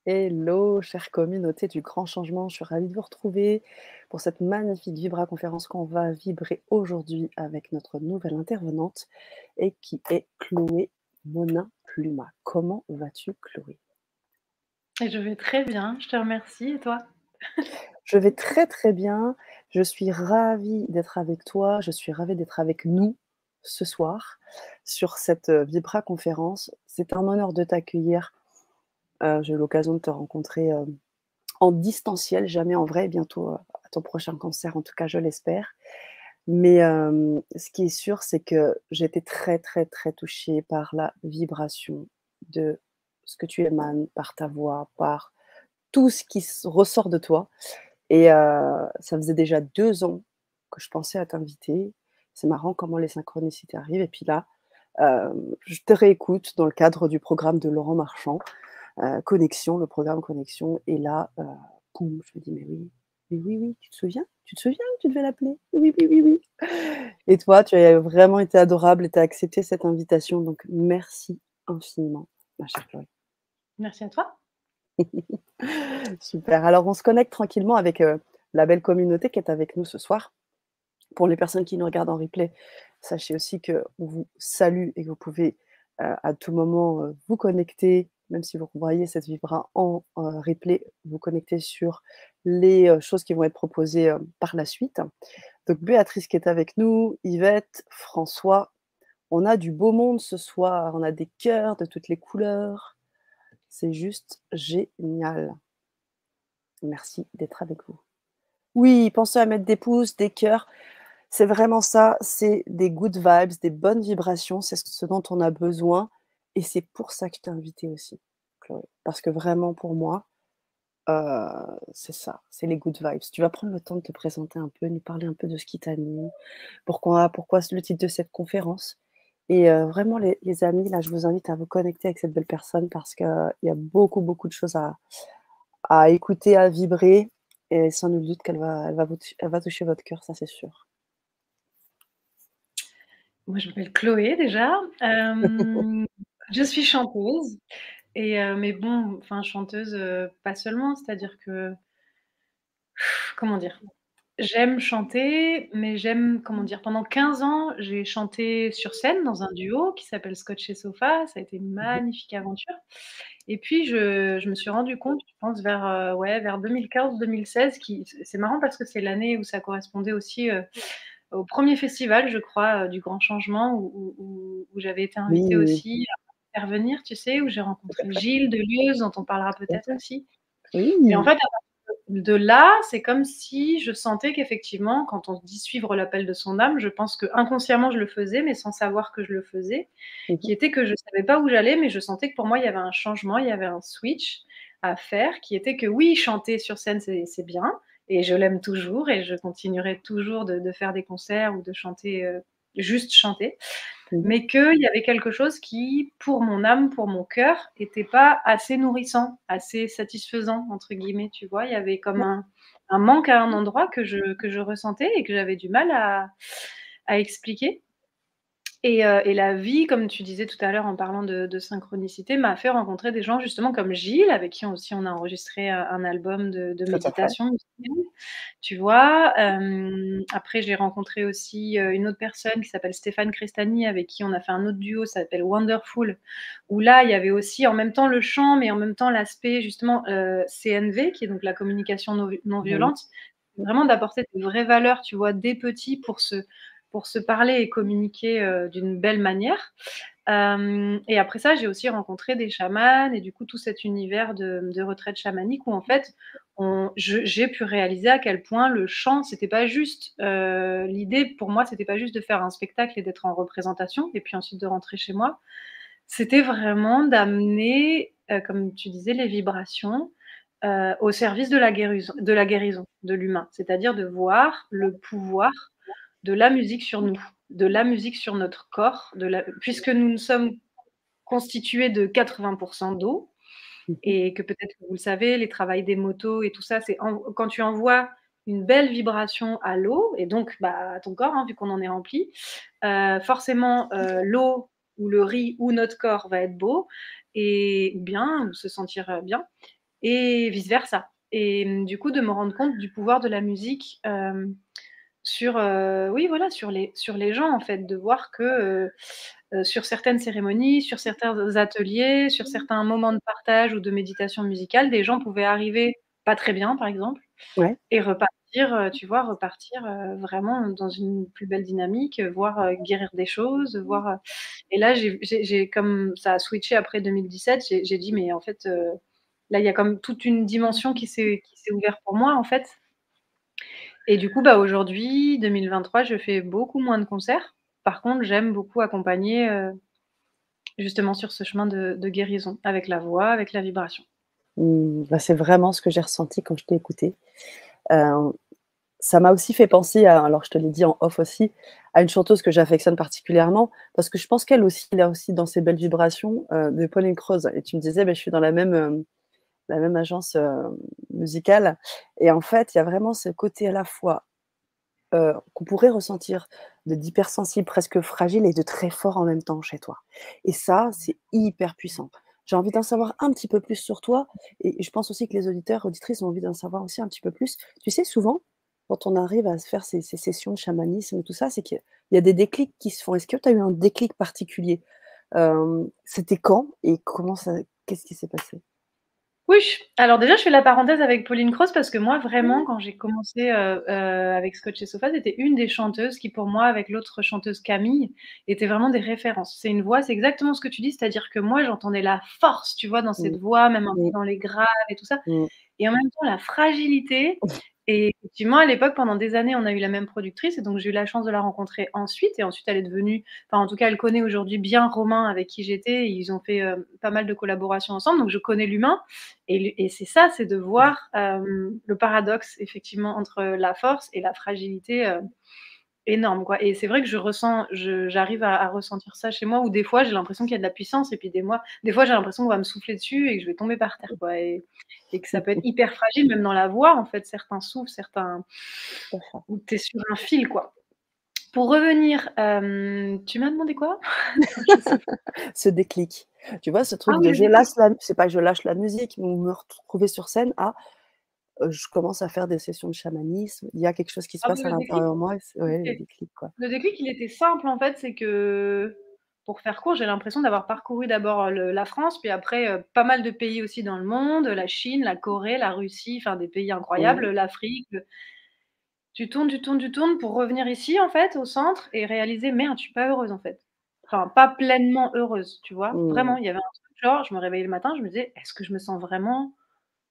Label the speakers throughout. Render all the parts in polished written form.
Speaker 1: Hello, chère communauté du grand changement, je suis ravie de vous retrouver pour cette magnifique Vibra conférence qu'on va vibrer aujourd'hui avec notre nouvelle intervenante et qui est Chloé Monin Pluma. Comment vas-tu, Chloé?
Speaker 2: Et je vais très bien, je te remercie. Et toi?
Speaker 1: Je vais très très bien. Je suis ravie d'être avec toi. Je suis ravie d'être avec nous ce soir sur cette Vibra conférence. C'est un honneur de t'accueillir. J'ai eu l'occasion de te rencontrer en distanciel, jamais en vrai, bientôt à ton prochain concert, en tout cas, je l'espère. Mais ce qui est sûr, c'est que j'étais très, très, très touchée par la vibration de ce que tu émanes, par ta voix, par tout ce qui ressort de toi. Et ça faisait déjà 2 ans que je pensais à t'inviter. C'est marrant comment les synchronicités arrivent. Et puis là, je te réécoute dans le cadre du programme de Laurent Marchand, Connexion, le programme Connexion. Et là, poum, je me dis: mais oui, oui, tu te souviens? Tu te souviens que tu devais l'appeler? Oui, oui, oui, oui». Et toi, tu as vraiment été adorable et tu as accepté cette invitation, donc merci infiniment, ma chère Chloé.
Speaker 2: Merci à toi.
Speaker 1: Super. Alors on se connecte tranquillement avec, la belle communauté qui est avec nous ce soir. Pour les personnes qui nous regardent en replay, sachez aussi qu'on vous salue et que vous pouvez, à tout moment, vous connecter, même si vous voyez cette vibra en, replay, vous connecter sur les, choses qui vont être proposées, par la suite. Donc Béatrice qui est avec nous, Yvette, François, on a du beau monde ce soir, on a des cœurs de toutes les couleurs. C'est juste génial. Merci d'être avec vous. Oui, pensez à mettre des pouces, des cœurs. C'est vraiment ça, c'est des good vibes, des bonnes vibrations, c'est ce dont on a besoin et c'est pour ça que je t'ai invitée aussi, Chloé. Parce que vraiment pour moi, c'est ça, c'est les good vibes. Tu vas prendre le temps de te présenter un peu, nous parler un peu de ce qui t'anime, pourquoi le titre de cette conférence et vraiment les amis, là, je vous invite à vous connecter avec cette belle personne parce qu'il y a beaucoup, beaucoup de choses à écouter, à vibrer et sans nul doute elle va toucher votre cœur, ça c'est sûr.
Speaker 2: Moi, je m'appelle Chloé déjà. Je suis chanteuse et mais bon, enfin chanteuse, pas seulement, c'est-à-dire que comment dire? J'aime chanter, mais j'aime comment dire? Pendant 15 ans, j'ai chanté sur scène dans un duo qui s'appelle Scotch et Sofa. Ça a été une
Speaker 1: Mmh.
Speaker 2: magnifique aventure et puis je me suis rendu compte, je pense vers, ouais, vers 2015-2016 qui c'est marrant parce que c'est l'année où ça correspondait aussi, au premier festival, je crois, du Grand Changement où j'avais été invitée
Speaker 1: Oui,
Speaker 2: aussi à intervenir, tu sais? Où j'ai
Speaker 1: tout à
Speaker 2: rencontré
Speaker 1: fait,
Speaker 2: Gilles Delieuse, dont on parlera
Speaker 1: tout à
Speaker 2: peut-être
Speaker 1: fait.
Speaker 2: aussi. Et en
Speaker 1: Oui,
Speaker 2: fait, à partir de là, c'est comme si je sentais qu'effectivement, quand on dit suivre l'appel de son âme, je pense qu'inconsciemment je le faisais, mais sans savoir que je le faisais,
Speaker 1: mmh mh,
Speaker 2: qui était que je savais pas où j'allais, mais je sentais que pour moi, il y avait un changement, il y avait un switch à faire, qui était que oui, chanter sur scène, c'est bien et je l'aime toujours et je continuerai toujours de faire des concerts ou de chanter, juste chanter.
Speaker 1: mmh.
Speaker 2: Mais qu'il y avait quelque chose qui, pour mon âme, pour mon cœur, était pas assez nourrissant, assez «satisfaisant» entre guillemets, tu vois? Il y avait comme
Speaker 1: Ouais,
Speaker 2: un manque à un endroit que je ressentais et que j'avais du mal à expliquer. Et la vie, comme tu disais tout à l'heure en parlant de synchronicité, m'a fait rencontrer des gens justement comme Gilles, avec qui aussi on a enregistré, un album de
Speaker 1: tout à fait.
Speaker 2: méditation musicale, tu vois? Après j'ai rencontré aussi, une autre personne qui s'appelle Stéphane Crestani, avec qui on a fait un autre duo, ça s'appelle Wonderful, où là, il y avait aussi en même temps le chant, mais en même temps l'aspect justement, CNV, qui est donc la communication non
Speaker 1: Oui,
Speaker 2: violente. Vraiment d'apporter des vraies valeurs, tu vois, dès petit pour se parler et communiquer, d'une belle manière. Et après ça, j'ai aussi rencontré des chamans et du coup tout cet univers de retraite chamanique où en fait, j'ai pu réaliser à quel point le chant, c'était pas juste, l'idée pour moi, c'était pas juste de faire un spectacle et d'être en représentation et puis ensuite de rentrer chez moi. C'était vraiment d'amener, comme tu disais, les vibrations, au service de la guérison de l'humain. C'est-à-dire de voir le pouvoir de la musique sur nous, de la musique sur notre corps, puisque nous ne sommes constitués de 80 d'eau
Speaker 1: mmh mh,
Speaker 2: et que peut-être que vous le savez, les travails des motos et tout ça, c'est quand tu envoies une belle vibration à l'eau et donc bah, à ton corps, hein, vu qu'on en est rempli, forcément, l'eau ou le riz ou notre corps va être beau ou bien ou se sentir, bien et vice versa. Et du coup, de me rendre compte du pouvoir de la musique, sur, oui, voilà, sur les gens, en fait. De voir que, sur certaines cérémonies, sur certains ateliers, sur certains moments de partage ou de méditation musicale, des gens pouvaient arriver pas très bien, par exemple,
Speaker 1: Ouais.
Speaker 2: et repartir, tu vois, repartir, vraiment dans une plus belle dynamique, voire, guérir des choses, voire, et là, j'ai comme ça a switché après 2017, j'ai dit: «Mais en fait, là, il y a comme toute une dimension qui s'est ouverte pour moi, en fait». Et du coup, bah, aujourd'hui, 2023, je fais beaucoup moins de concerts. Par contre, j'aime beaucoup accompagner, justement sur ce chemin de guérison, avec la voix, avec la vibration.
Speaker 1: Bah, c'est vraiment ce que j'ai ressenti quand je t'ai écoutée. Heu, Ça m'a aussi fait penser à, alors je te l'ai dit en off aussi, à une chanteuse que j'affectionne particulièrement parce que je pense qu'elle aussi, elle est aussi dans ces belles vibrations, de Pauline Croze, et tu me disais, beh, je suis dans la même agence, musicale, et en fait, il y a vraiment ce côté à la fois, qu'on pourrait ressentir d'hypersensible, presque fragile, et de très fort en même temps chez toi, et ça, c'est hyper puissant. J'ai envie d'en savoir un petit peu plus sur toi, et je pense aussi que les auditeurs, auditrices ont envie d'en savoir aussi un petit peu plus. Tu sais, souvent, quand on arrive à se faire ces sessions de chamanisme et tout ça, c'est qu'il y a des déclics qui se font. Est-ce que tu as eu un déclic particulier? C'était quand et comment ça qu'est-ce qui s'est passé?
Speaker 2: Oui, alors déjà, je fais la parenthèse avec Pauline Croze parce que moi, vraiment, quand j'ai commencé, avec Scotch et Sofa, c'était une des chanteuses qui, pour moi, avec l'autre chanteuse Camille, étaient vraiment des références. C'est une voix, c'est exactement ce que tu dis, c'est-à-dire que moi, j'entendais la force, tu vois, dans cette
Speaker 1: Mmh.
Speaker 2: voix, même un peu
Speaker 1: Mmh.
Speaker 2: dans les graves et tout ça.
Speaker 1: Mmh.
Speaker 2: Et en même temps, la fragilité. Et effectivement, à l'époque, pendant des années, on a eu la même productrice, et donc j'ai eu la chance de la rencontrer ensuite, et ensuite elle est devenue, enfin, en tout cas, elle connaît aujourd'hui bien Romain avec qui j'étais, et ils ont fait, pas mal de collaborations ensemble, donc je connais l'humain, et c'est ça, c'est de voir, le paradoxe effectivement entre la force et la fragilité, énorme, quoi. Et c'est vrai que j'arrive à ressentir ça chez moi, où des fois j'ai l'impression qu'il y a de la puissance, et puis des fois j'ai l'impression qu'on va me souffler dessus et que je vais tomber par terre, quoi, et que ça peut être hyper fragile, même dans la voix, en fait, certains souffles, certains, où tu es sur un fil, quoi. Pour revenir, tu m'as demandé quoi? Je sais plus.
Speaker 1: Ce déclic. Tu vois, ce
Speaker 2: Ah
Speaker 1: truc
Speaker 2: oui,
Speaker 1: de
Speaker 2: le déclic.
Speaker 1: c'est pas que je lâche la musique, mais me retrouver sur scène à, je commence à faire des sessions de chamanisme, il y a quelque chose qui se
Speaker 2: Ah
Speaker 1: passe
Speaker 2: oui,
Speaker 1: à
Speaker 2: le déclic?
Speaker 1: l'intérieur de moi, et c'est ouais, le
Speaker 2: OK.
Speaker 1: déclic, quoi.
Speaker 2: Le déclic, il était simple, en fait, c'est que, pour faire court, j'ai l'impression d'avoir parcouru d'abord la France, puis après, pas mal de pays aussi dans le monde, la Chine, la Corée, la Russie, enfin des pays
Speaker 1: Mmh.
Speaker 2: incroyables, l'Afrique, tu tournes, tu tournes, tu tournes pour revenir ici, en fait, au centre, et réaliser: «Merde, je suis pas heureuse, en fait». Enfin, pas pleinement heureuse, tu vois?
Speaker 1: Mmh.
Speaker 2: Vraiment, il y avait un truc, genre, je me réveillais le matin, je me disais: «Est-ce que je me sens vraiment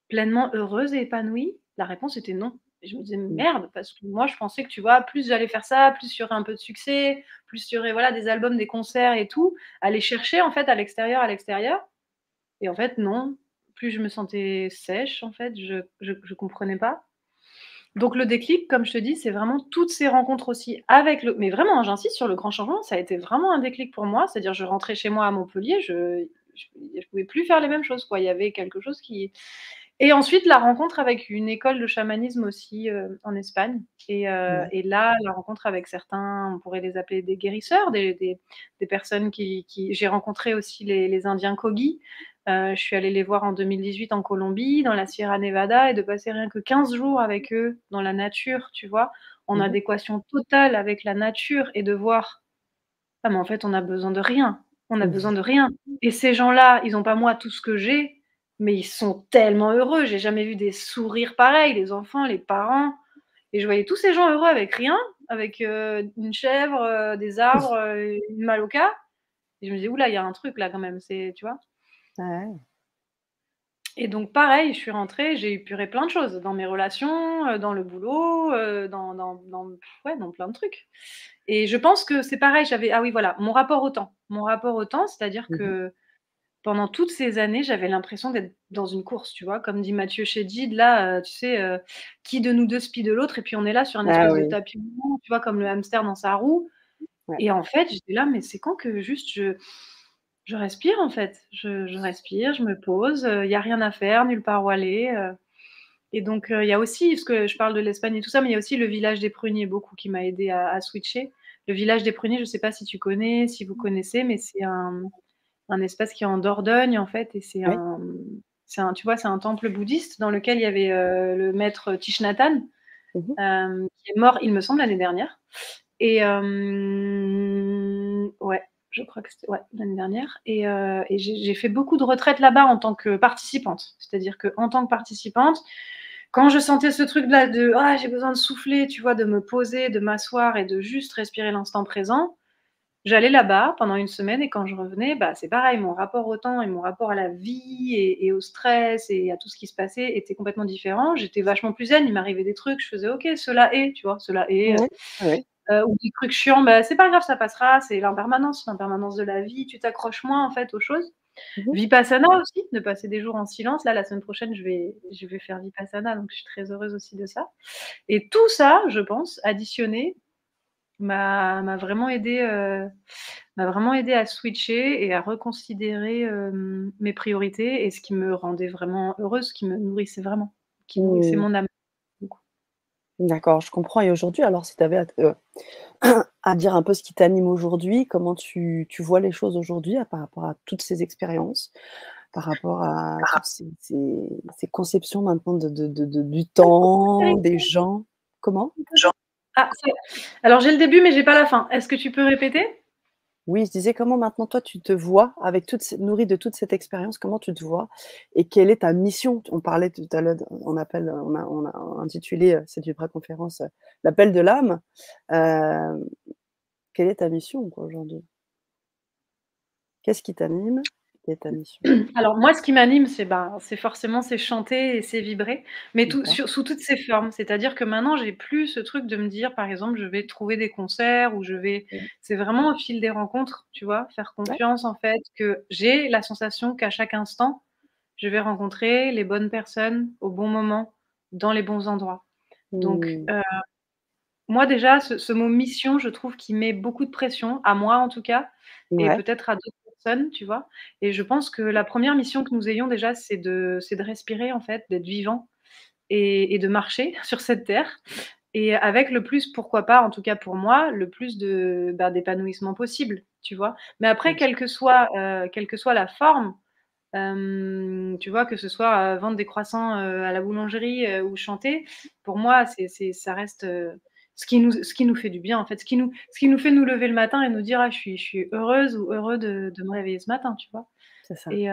Speaker 2: pleinement heureuse et épanouie?» La réponse était non. Et je me disais:
Speaker 1: Mmh.
Speaker 2: «Merde», parce que moi je pensais que, tu vois, plus j'allais faire ça, plus il y aurait un peu de succès, plus il y aurait, voilà, des albums, des concerts et tout, aller chercher, en fait, à l'extérieur, et en fait non. Plus je me sentais sèche, en fait, je comprenais pas. Donc le déclic, comme je te dis, c'est vraiment toutes ces rencontres aussi avec le, mais vraiment, hein, j'insiste sur le grand changement, ça a été vraiment un déclic pour moi. C'est-à-dire, je rentrais chez moi à Montpellier, je pouvais plus faire les mêmes choses, quoi. Il y avait quelque chose qui, et ensuite la rencontre avec une école de chamanisme aussi, en Espagne,
Speaker 1: Ouais.
Speaker 2: et là, la rencontre avec certains, on pourrait les appeler des guérisseurs, des personnes qui j'ai rencontré aussi les indiens Kogi. Je suis allée les voir en 2018 en Colombie, dans la Sierra Nevada, et de passer rien que 15 jours avec eux dans la nature, tu vois? En
Speaker 1: Mmh mh.
Speaker 2: adéquation totale avec la nature, et de voir: «Ah mais en fait on a besoin de rien, on a besoin
Speaker 1: Mmh.
Speaker 2: de rien, et ces gens-là, ils ont pas moi tout ce que j'ai, mais ils sont tellement heureux». J'ai jamais vu des sourires pareils, les enfants, les parents, et je voyais tous ces gens heureux avec rien, avec, une chèvre, des arbres, une maloca, et je me disais: «Ouh là, il y a un truc là quand même», c'est, tu vois?
Speaker 1: Ouais.
Speaker 2: Et donc pareil, je suis rentrée, j'ai épuré plein de choses dans mes relations, dans le boulot, ouais, dans plein de trucs. Et je pense que c'est pareil, j'avais, ah oui, voilà, mon rapport au temps. Mon rapport au temps, c'est-à-dire
Speaker 1: Mmh mh.
Speaker 2: que pendant toutes ces années, j'avais l'impression d'être dans une course, tu vois? Comme dit Mathieu Chédid là, tu sais, «Qui de nous 2 spie de l'autre?» Et puis on est là sur un
Speaker 1: Ah
Speaker 2: espèce de
Speaker 1: oui,
Speaker 2: tapis roulant, tu vois? Comme le hamster dans sa roue.
Speaker 1: ouais.
Speaker 2: Et en fait, j'étais là: «Mais c'est quand que juste je respire, en fait?» Je respire, je me pose, il y a rien à faire, nulle part où aller, et donc il y a aussi, parce que je parle de l'Espagne et tout ça, mais il y a aussi le village des pruniers, beaucoup, qui m'a aidée à switcher. Le village des pruniers, je sais pas si tu connais, si vous connaissez, mais c'est un espace qui est en Dordogne, en fait, et c'est
Speaker 1: Oui.
Speaker 2: Tu vois, c'est un temple bouddhiste dans lequel il y avait le maître Thich Nhat Hanh,
Speaker 1: Mmh.
Speaker 2: qui est mort, il me semble, l'année dernière. Et ouais, je crois que c'était ouais, l'année dernière. Et j'ai fait beaucoup de retraites là-bas en tant que participante. C'est-à-dire qu'en tant que participante, quand je sentais ce truc-là de ah, j'ai besoin de souffler, tu vois, de me poser, de m'asseoir et de juste respirer l'instant présent, j'allais là-bas pendant une semaine et quand je revenais, bah, c'est pareil, mon rapport au temps et mon rapport à la vie et au stress et à tout ce qui se passait était complètement différent. J'étais vachement plus zen, il m'arrivait des trucs, je faisais: «OK, cela est», tu vois? Cela est,
Speaker 1: Ouais, ouais.
Speaker 2: ou des trucs chiants, bah, c'est pas grave, ça passera, c'est l'impermanence de la vie, tu t'accroches moins, en fait, aux choses.
Speaker 1: Mmh.
Speaker 2: Vipassana aussi, de passer des jours en silence. Là, la semaine prochaine, je vais faire Vipassana, donc je suis très heureuse aussi de ça. Et tout ça, je pense, additionné, m'a vraiment aidée, à switcher et à reconsidérer, mes priorités et ce qui me rendait vraiment heureuse, ce qui me nourrissait vraiment, qui nourrissait
Speaker 1: Mmh.
Speaker 2: mon âme, du coup.
Speaker 1: D'accord, je comprends et aujourd'hui, alors si tu avais à dire un peu ce qui t'anime aujourd'hui, comment tu vois les choses aujourd'hui, par rapport à toutes ces expériences, par rapport à toutes ces conceptions maintenant du temps, des gens? Comment?
Speaker 2: Ah, alors j'ai le début, mais j'ai pas la fin. Est-ce que tu peux répéter?
Speaker 1: Oui, je disais comment maintenant toi tu te vois avec nourri de toute cette expérience, comment tu te vois et quelle est ta mission? On parlait tout à l'heure, on a intitulé, cette vibra-conférence, «L'appel de l'âme». Hem, Quelle est ta mission quoi aujourd'hui? Qu'est-ce qui t'anime? Quelle est ta mission?
Speaker 2: Alors moi, ce qui m'anime, c'est forcément c'est chanter et c'est vibrer, mais
Speaker 1: D'accord.
Speaker 2: sous toutes ses formes. C'est-à-dire que maintenant, j'ai plus ce truc de me dire, par exemple, je vais trouver des concerts ou
Speaker 1: Mmh.
Speaker 2: c'est vraiment au fil des rencontres, tu vois? Faire
Speaker 1: Ouais.
Speaker 2: confiance, en fait, que j'ai la sensation qu'à chaque instant, je vais rencontrer les bonnes personnes au bon moment, dans les bons endroits. Donc,
Speaker 1: Mmh.
Speaker 2: moi déjà, ce mot mission, je trouve qu'il met beaucoup de pression, à moi en tout cas, et
Speaker 1: Ouais.
Speaker 2: peut-être à d'autres personnes, tu vois? Et je pense que la première mission que nous ayons déjà, c'est de respirer en fait, d'être vivant et de marcher sur cette terre et avec le plus, pourquoi pas, en tout cas pour moi, le plus d'épanouissement possible, tu vois? Mais après,
Speaker 1: Bien sûr.
Speaker 2: quelle que soit la forme, tu vois, que ce soit, vendre des croissants, à la boulangerie, ou chanter, pour moi, ça reste, ce qui nous fait du bien, en fait. Ce qui nous fait nous lever le matin et nous dire: «Ah, je suis heureuse ou heureux de me réveiller ce matin», tu vois?
Speaker 1: C'est ça.
Speaker 2: Et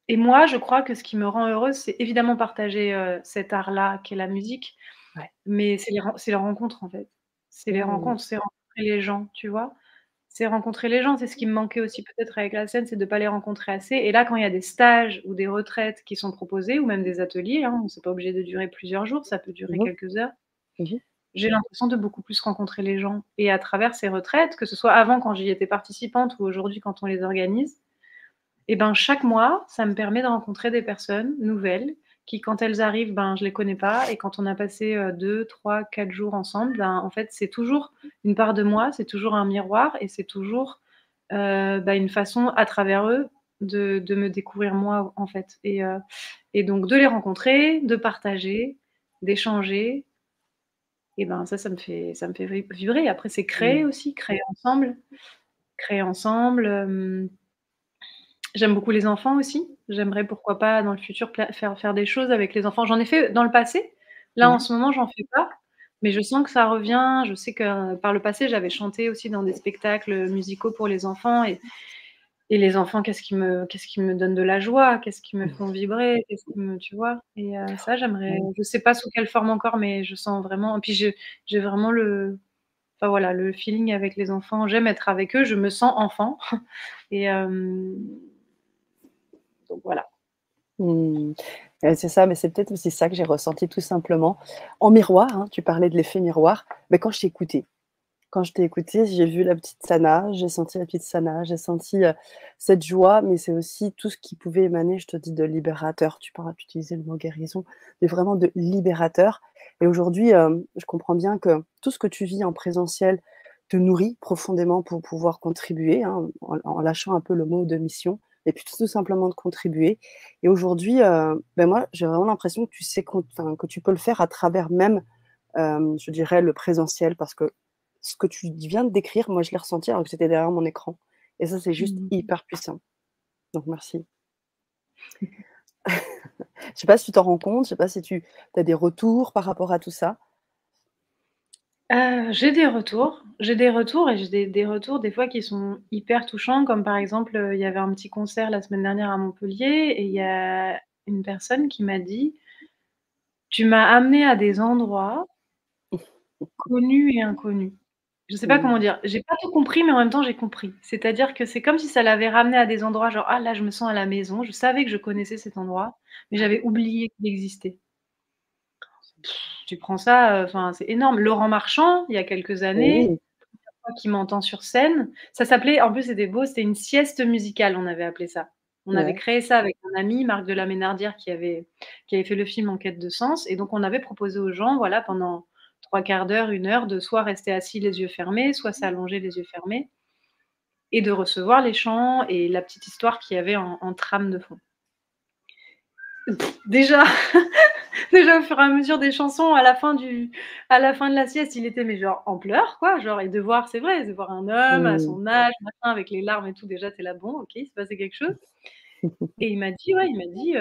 Speaker 2: et moi, je crois que ce qui me rend heureuse, c'est évidemment partager, cet art-là qu'est la musique,
Speaker 1: Ouais.
Speaker 2: mais c'est les rencontres, en fait. C'est les
Speaker 1: Mmh.
Speaker 2: rencontres, c'est rencontrer les gens, tu vois? C'est rencontrer les gens, c'est ce qui me manquait aussi peut-être avec la scène, c'est de pas les rencontrer assez et là, quand il y a des stages ou des retraites qui sont proposés ou même des ateliers, hein, c'est pas obligé de durer plusieurs jours, ça peut durer
Speaker 1: Mmh mh.
Speaker 2: quelques heures.
Speaker 1: Mmh.
Speaker 2: J'ai l'impression de beaucoup plus rencontrer les gens et à travers ces retraites, que ce soit avant quand j'y étais participante ou aujourd'hui quand on les organise, et ben, chaque mois, ça me permet de rencontrer des personnes nouvelles qui, quand elles arrivent, ben, je les connais pas et quand on a passé, 2-3-4 jours ensemble, ben, en fait, c'est toujours une part de moi, c'est toujours un miroir et c'est toujours, une façon à travers eux de me découvrir moi, en fait et donc de les rencontrer, de partager, d'échanger et ben, ça me fait vibrer. Après c'est créer
Speaker 1: Mmh.
Speaker 2: aussi, créer ensemble, j'aime beaucoup les enfants aussi. J'aimerais pourquoi pas dans le futur faire des choses avec les enfants. J'en ai fait dans le passé. Là, en
Speaker 1: Ouais.
Speaker 2: ce moment, j'en fais pas, mais je sens que ça revient. Je sais que par le passé, j'avais chanté aussi dans des spectacles musicaux pour les enfants et les enfants, qu'est-ce qui me donne de la joie? Qu'est-ce qui me font vibrer? Qu'est-ce qui me tu vois? Et ça, j'aimerais
Speaker 1: Mmh.
Speaker 2: je sais pas sous quelle forme encore, mais je sens vraiment et puis j'ai vraiment enfin voilà, le feeling avec les enfants. J'aime être avec eux, je me sens enfant et donc voilà.
Speaker 1: Mmh. C'est ça, mais c'est peut-être aussi ça que j'ai ressenti tout simplement en miroir, hein, tu parlais de l'effet miroir, mais quand je t'ai écoutée. Quand je t'ai écoutée, j'ai vu la petite Sana, j'ai senti la petite Sana, j'ai senti, cette joie, mais c'est aussi tout ce qui pouvait émaner, je te dis, de libérateur. Tu utilisais le mot guérison, mais vraiment de libérateur et aujourd'hui, je comprends bien que tout ce que tu vis en présentiel te nourrit profondément pour pouvoir contribuer, hein, en lâchant un peu le mot de mission et puis tout simplement de contribuer et aujourd'hui, moi, j'ai vraiment l'impression que tu sais que tu peux le faire à travers même, je dirais le présentiel parce que ce que tu viens de décrire, moi, je l'ai ressenti alors que j'étais derrière mon écran et ça, c'est juste
Speaker 2: Mmh.
Speaker 1: hyper puissant. Donc merci. Je sais pas si tu t'en rends compte, je sais pas si tu as des retours par rapport à tout ça?
Speaker 2: J'ai des retours et j'ai des retours des fois qui sont hyper touchants comme par exemple, il y avait un petit concert la semaine dernière à Montpellier et il y a une personne qui m'a dit: «Tu m'as amenée à des endroits connus et inconnus». Je sais pas comment
Speaker 1: Mmh.
Speaker 2: dire, j'ai pas tout compris, mais en même temps j'ai compris. C'est-à-dire que c'est comme si ça l'avait ramenée à des endroits genre: «Ah là, je me sens à la maison». Je savais que je connaissais cet endroit, mais j'avais oublié qu'il existait. Tu prends ça, enfin, c'est énorme. Laurent Marchand, il y a quelques années,
Speaker 1: Oui,
Speaker 2: fois qu'il m'entend sur scène, ça s'appelait en plus c'était beau, c'était une sieste musicale, on avait appelé ça. On avait
Speaker 1: ouais.
Speaker 2: créé ça avec un ami, Marc de la Ménardière, qui avait fait le film En quête de sens et donc on avait proposé aux gens, voilà, pendant 3/4 d'heure, 1 heure, de soit rester assis les yeux fermés, soit s'allonger les yeux fermés et de recevoir les chants et la petite histoire qu'il y avait en trame de fond. Déjà déjà au fur et à mesure des chansons, à la fin de la sieste, il était mais genre en pleurs quoi, genre et de voir c'est vrai, de voir un homme à
Speaker 1: Mmh.
Speaker 2: son âge, machin, avec les larmes et tout, déjà tu es là: «Bon OK, il s'est passé quelque chose» et il m'a dit ouais, il m'a dit,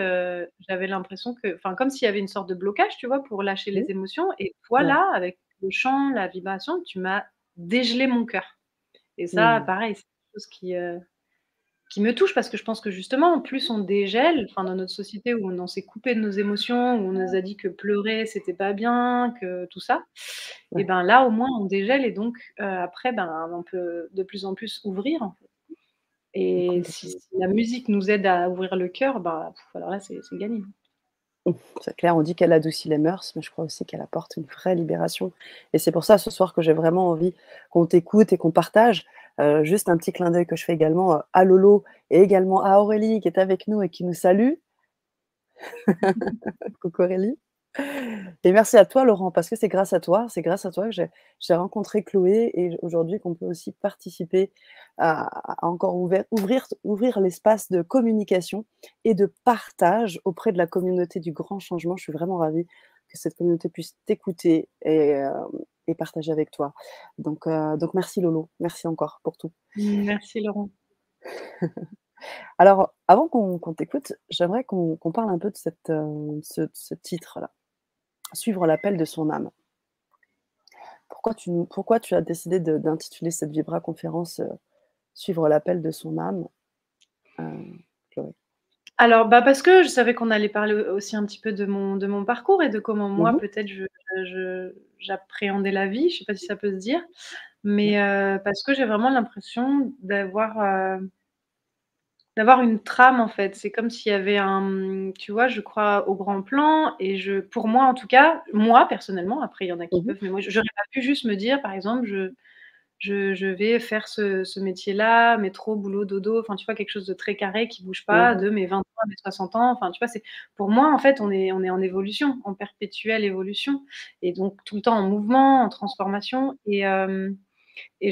Speaker 2: j'avais l'impression que enfin comme s'il y avait une sorte de blocage, tu vois, pour lâcher
Speaker 1: Oui,
Speaker 2: les émotions et
Speaker 1: ouais.
Speaker 2: voilà, avec le chant, la vibration, tu m'as dégelé mon cœur et ça
Speaker 1: Mmh.
Speaker 2: pareil, c'est quelque chose qui me touche parce que je pense que justement, plus on dégèle, enfin dans notre société où on s'est coupé de nos émotions, où on nous a dit que pleurer c'était pas bien, que tout ça, et
Speaker 1: Ouais,
Speaker 2: ben là au moins on dégèle et donc après ben, on peut de plus en plus ouvrir en fait et si
Speaker 1: complètement.
Speaker 2: la musique nous aide à ouvrir le cœur, bah, alors là c'est gagné.
Speaker 1: Mmh, c'est clair, on dit qu'elle adoucit les mœurs, mais je crois aussi qu'elle apporte une vraie libération et c'est pour ça ce soir que j'ai vraiment envie qu'on t'écoute et qu'on partage. Juste un petit clin d'œil que je fais également, à Lolo et également à Aurélie qui est avec nous et qui nous salue. Coucou Aurélie. Et merci à toi Laurent, parce que c'est grâce à toi que j'ai rencontré Chloé et aujourd'hui qu'on peut aussi participer à encore ouvrir l'espace de communication et de partage auprès de la communauté du grand changement. Je suis vraiment ravie que cette communauté puisse t'écouter et partager avec toi. Donc merci Lolo, merci encore pour tout.
Speaker 2: Merci Laurent.
Speaker 1: Alors avant qu'on t'écoute, j'aimerais qu'on parle un peu de ce titre-là, «Suivre l'appel de son âme». Pourquoi tu as décidé d'intituler cette Vibra conférence, «Suivre l'appel de son âme», heu, Chloé?
Speaker 2: Alors, bah, parce que je savais qu'on allait parler aussi un petit peu de mon parcours et de comment
Speaker 1: Mmh
Speaker 2: moi
Speaker 1: mh.
Speaker 2: peut-être j'appréhendais la vie, je sais pas si ça peut se dire, mais
Speaker 1: Ouais.
Speaker 2: parce que j'ai vraiment l'impression d'avoir une trame en fait. C'est comme s'il y avait tu vois, je crois au grand plan et pour moi en tout cas, moi personnellement, après il y en a qui
Speaker 1: Mmh mh.
Speaker 2: peuvent, mais moi j'aurais pas pu juste me dire par exemple je vais faire ce métier-là, métro, boulot, dodo, enfin, tu vois, quelque chose de très carré qui bouge pas
Speaker 1: Ouais.
Speaker 2: de mes 20 ans à mes 60 ans. Enfin, tu vois, c'est pour moi, en fait, on est en évolution, en perpétuelle évolution et donc tout le temps en mouvement, en transformation et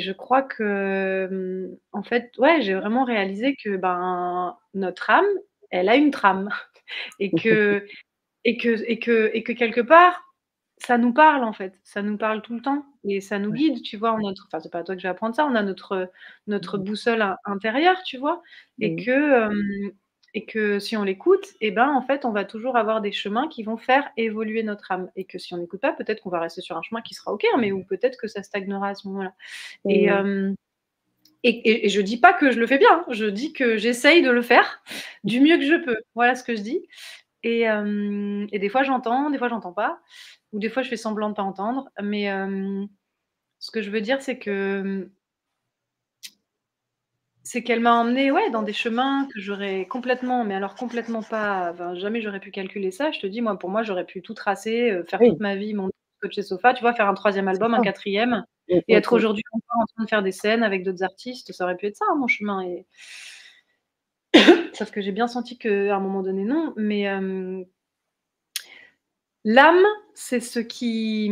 Speaker 2: je crois que, en fait, ouais, j'ai vraiment réalisé que, ben, notre âme, elle a une trame et que et que quelque part, ça nous parle en fait, ça nous parle tout le temps et ça nous
Speaker 1: Ouais.
Speaker 2: guide, tu vois? Enfin, c'est pas à toi que je vais apprendre ça, on a notre boussole intérieure, tu vois? Et
Speaker 1: Mmh.
Speaker 2: que, et que si on l'écoute et ben, en fait, on va toujours avoir des chemins qui vont faire évoluer notre âme et que si on n'écoute pas, peut-être qu'on va rester sur un chemin qui sera OK, hein, mais ou peut-être que ça stagnera à ce moment-là et
Speaker 1: Mmh.
Speaker 2: hem et je dis pas que je le fais bien, hein, je dis que j'essaye de le faire du mieux que je peux. Voilà ce que je dis et des fois j'entends, des fois j'entends pas ou des fois je fais semblant de pas entendre. Mais ce que je veux dire, c'est qu'elle m'a emmenée, ouais, dans des chemins que j'aurais complètement, mais alors complètement pas enfin, jamais j'aurais pu calculer ça. Je te dis, moi, pour moi, j'aurais pu tout tracer, faire toute
Speaker 1: Oui,
Speaker 2: ma vie, monter coacher Sofa, tu vois? Faire un 3e
Speaker 1: c'est
Speaker 2: album, un
Speaker 1: ça.
Speaker 2: 4e
Speaker 1: Mmh,
Speaker 2: et
Speaker 1: mmh,
Speaker 2: être
Speaker 1: mmh.
Speaker 2: aujourd'hui encore en train de faire des scènes avec d'autres artistes. Ça aurait pu être ça, hein, mon chemin et sauf que j'ai bien senti qu'à un moment donné, non. Mais l'âme, c'est ce qui,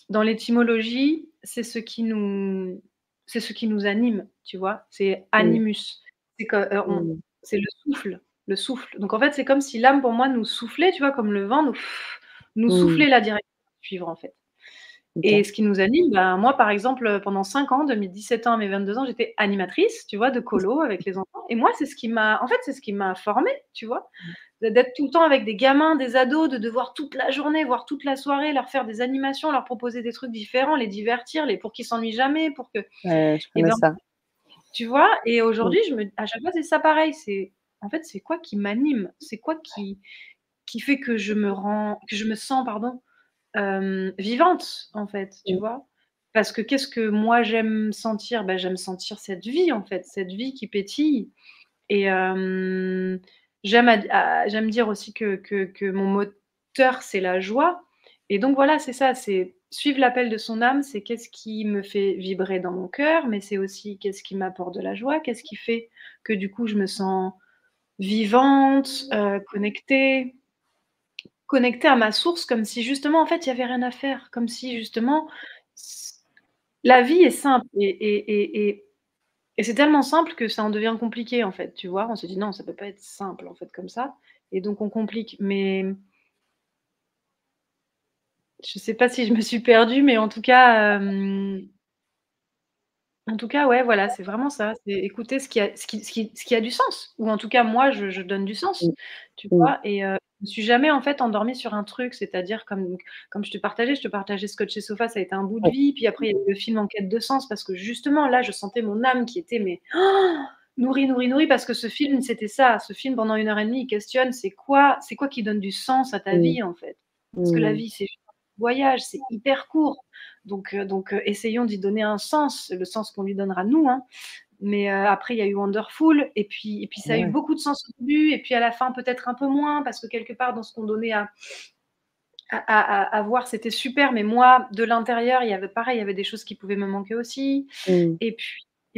Speaker 2: dans l'étymologie, c'est ce qui nous anime, tu vois? C'est
Speaker 1: Mmh.
Speaker 2: animus. C'est que, on
Speaker 1: Mmh.
Speaker 2: c'est le souffle. Donc en fait, c'est comme si l'âme pour moi nous soufflait, tu vois? Comme le vent nous soufflait
Speaker 1: Mmh.
Speaker 2: la direction à suivre en fait.
Speaker 1: OK.
Speaker 2: Et ce qui nous anime, ben, moi, par exemple, pendant 5 ans, de mes 17 ans à mes 22 ans, j'étais animatrice, tu vois, de colo avec les enfants et moi, c'est ce qui m'a en fait, c'est ce qui m'a formée, tu vois? D'être tout le temps avec des gamins, des ados, de devoir toute la journée, voire toute la soirée, leur faire des animations, leur proposer des trucs différents, les divertir, les pour qu'ils s'ennuient jamais, pour que
Speaker 1: Ouais, je
Speaker 2: et
Speaker 1: connais
Speaker 2: ben,
Speaker 1: ça.
Speaker 2: tu vois? Et
Speaker 1: Mmh.
Speaker 2: aujourd'hui, à chaque fois, c'est ça pareil, c'est en fait, c'est quoi qui m'anime? C'est quoi qui fait que je me sens, pardon, vivante, en fait, tu
Speaker 1: Mmh.
Speaker 2: vois? Parce que qu'est-ce que moi j'aime sentir? Bah, j'aime sentir cette vie, en fait, cette vie qui pétille et j'aime dire aussi que mon moteur, c'est la joie et donc voilà, c'est ça, c'est suivre l'appel de son âme, c'est qu'est-ce qui me fait vibrer dans mon cœur, mais c'est aussi qu'est-ce qui m'apporte de la joie, qu'est-ce qui fait que du coup je me sens vivante, connectée à ma source comme si justement, en fait, il y avait rien à faire, comme si justement s la vie est simple et c'est tellement simple que ça en devient compliqué, en fait, tu vois? On se dit: «Non, ça peut pas être simple, en fait, comme ça» et donc on complique. Mais je sais pas si je me suis perdue, mais en tout cas, ouais, voilà, c'est vraiment ça, c'est écouter ce qui a du sens ou en tout cas, moi, je donne du
Speaker 1: Mmh.
Speaker 2: sens, tu
Speaker 1: Mmh.
Speaker 2: vois? Et je me suis jamais, en fait, endormie sur un truc, c'est-à-dire comme je te partageais Scotch et Sofa, ça a été un bout de
Speaker 1: Ouais.
Speaker 2: vie, puis après, il y a eu le film En quête de sens parce que justement, là, je sentais mon âme qui était mais nourrie, nourrie, nourrie parce que ce film, c'était ça. Ce film, pendant 1 heure et demie, il questionne c'est quoi qui donne du sens à ta
Speaker 1: Mmh.
Speaker 2: vie, en fait? Parce que la
Speaker 1: Mmh.
Speaker 2: vie, c'est juste un voyage, c'est hyper court. Donc essayons d'y donner un sens, le sens qu'on lui donnera nous, hein. Mais après il y a eu Wonderful et puis ça a eu
Speaker 1: Ouais.
Speaker 2: beaucoup de sens au début et puis à la fin peut-être un peu moins parce que quelque part dans ce qu'on donnait à voir c'était super, mais moi de l'intérieur il y avait pareil, il y avait des choses qui pouvaient me manquer aussi
Speaker 1: Mmh.
Speaker 2: et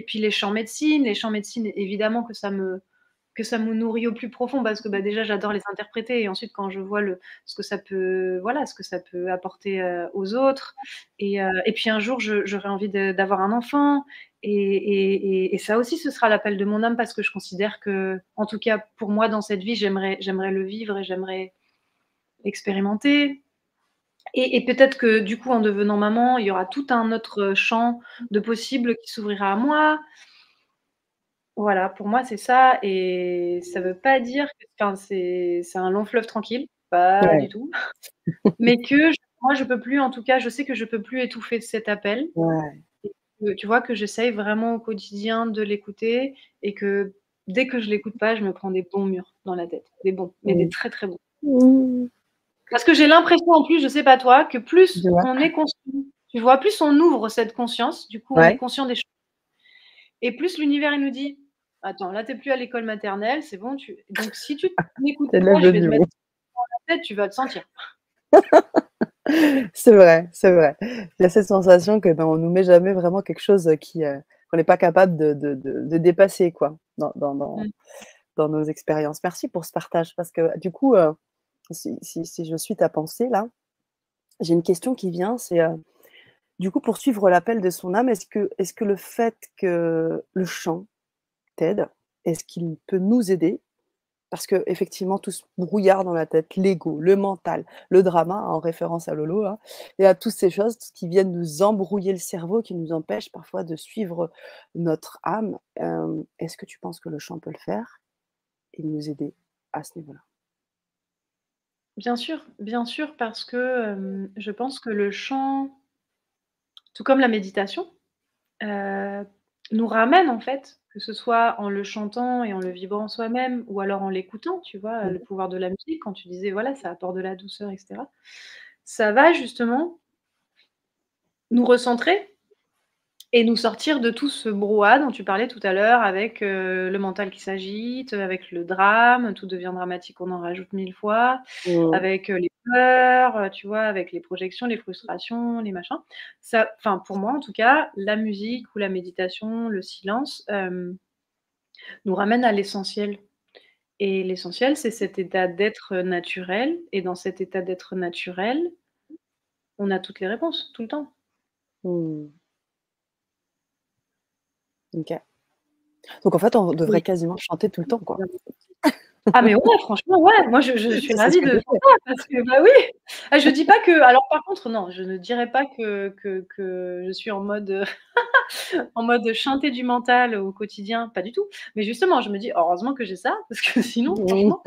Speaker 2: puis les chants médecine évidemment que ça me nourrit au plus profond parce que, bah, déjà j'adore les interpréter et ensuite quand je vois ce que ça peut apporter, aux autres et puis un jour j'aurais envie d'avoir un enfant et ça aussi ce sera l'appel de mon âme parce que je considère que, en tout cas pour moi dans cette vie, j'aimerais le vivre et j'aimerais l'expérimenter et peut-être que du coup en devenant maman, il y aura tout un autre champ de possibles qui s'ouvrira à moi. Voilà, pour moi, c'est ça et ça veut pas dire que enfin, c'est un long fleuve tranquille, pas
Speaker 1: Ouais.
Speaker 2: du tout, mais que moi, je peux plus, en tout cas, je sais que je peux plus étouffer cet appel
Speaker 1: Ouais.
Speaker 2: et que tu vois, que j'essaye vraiment au quotidien de l'écouter et que dès que je l'écoute pas, je me prends des bons murs dans la tête, des bons, mais des
Speaker 1: Mmh.
Speaker 2: très, très bons.
Speaker 1: Mmh.
Speaker 2: Parce que j'ai l'impression en plus, je sais pas toi, que plus
Speaker 1: Dis-moi?
Speaker 2: on est conscient, tu vois, plus on ouvre cette conscience, du coup, on est
Speaker 1: Ouais.
Speaker 2: conscient des choses et plus l'univers, il nous dit: «Attends, là, tu es plus à l'école maternelle, c'est bon, donc si tu n'écoutes
Speaker 1: C'est
Speaker 2: pas, je
Speaker 1: l'œuvre
Speaker 2: vais te
Speaker 1: du
Speaker 2: mettre
Speaker 1: haut.
Speaker 2: la tête, tu vas te sentir».
Speaker 1: C'est vrai, c'est vrai. Il y a cette sensation que, ben, on nous met jamais vraiment quelque chose, qu'on n'est pas capable de dépasser, quoi,
Speaker 2: Mmh.
Speaker 1: dans nos expériences. Merci pour ce partage parce que, du coup, si je suis ta pensée là, j'ai une question qui vient, c'est, du coup, pour suivre l'appel de son âme, est-ce que le fait que le chant t'aide, est-ce qu'il peut nous aider? Parce qu'effectivement, tout ce brouillard dans la tête, l'ego, le mental, le drama, en référence à Lolo, hein, et à toutes ces choses qui viennent nous embrouiller le cerveau, qui nous empêchent parfois de suivre notre âme. Est-ce que tu penses que le chant peut le faire et nous aider à ce niveau-là?
Speaker 2: Bien sûr, parce que, je pense que le chant, tout comme la méditation, heu, nous ramène en fait, que ce soit en le chantant et en le vibrant soi-même ou alors en l'écoutant, tu vois?
Speaker 1: Mmh
Speaker 2: Le pouvoir de la musique, quand tu disais, voilà, ça apporte de la douceur et cetera. Ça va justement nous recentrer et nous sortir de tout ce brouhaha dont tu parlais tout à l'heure avec, le mental qui s'agite, avec le drame, tout devient dramatique, on en rajoute 1000 fois,
Speaker 1: mh.
Speaker 2: avec, les peurs, tu vois? Avec les projections, les frustrations, les machins. Ça enfin, pour moi en tout cas, la musique ou la méditation, le silence, nous ramène à l'essentiel et l'essentiel, c'est cet état d'être naturel et dans cet état d'être naturel, on a toutes les réponses, tout le temps.
Speaker 1: Mmh. OK. Donc en fait, on devrait
Speaker 2: Oui.
Speaker 1: quasiment chanter tout le temps, quoi.
Speaker 2: Ah mais ouais, franchement, ouais, moi je suis
Speaker 1: C'est ce
Speaker 2: ravie
Speaker 1: que
Speaker 2: de
Speaker 1: j'ai
Speaker 2: faire
Speaker 1: fait.
Speaker 2: ça parce que bah oui, je dis pas que alors par contre non, je ne dirais pas que je suis en mode, en mode chanter du mental au quotidien, pas du tout. Mais justement, je me dis: «Heureusement que j'ai ça» parce que sinon franchement,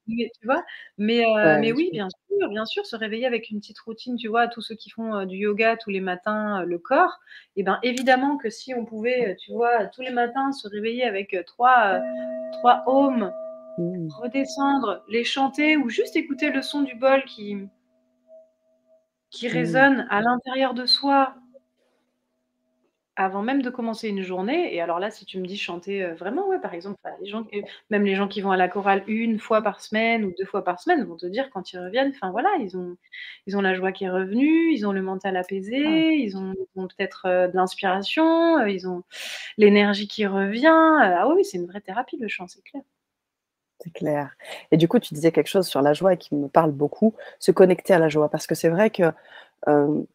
Speaker 2: mais tu vois? Mais
Speaker 1: Ouais, je
Speaker 2: oui,
Speaker 1: comprends.
Speaker 2: bien sûr, se réveiller avec une petite routine, tu vois? Tous ceux qui font, du yoga tous les matins, le corps, et ben, évidemment que si on pouvait, tu vois, tous les matins se réveiller avec, 3 ohms,
Speaker 1: Mmh.
Speaker 2: redescendre, les chanter ou juste écouter le son du bol qui
Speaker 1: Mmh.
Speaker 2: résonne à l'intérieur de soi avant même de commencer une journée. Et alors là, si tu me dis chanter, vraiment, ouais, par exemple, enfin, les gens même les gens qui vont à la chorale une fois par semaine ou 2 fois par semaine vont te dire quand ils reviennent, enfin voilà, ils ont la joie qui est revenue, ils ont le mental
Speaker 1: Ah,
Speaker 2: apaisé, ils ont peut-être, de l'inspiration, ils ont l'énergie qui revient, ah oui, oui, c'est une vraie thérapie le chant, c'est clair.
Speaker 1: c'est clair. Et du coup, tu disais quelque chose sur la joie et qui me parle beaucoup, se connecter à la joie. Parce que c'est vrai que,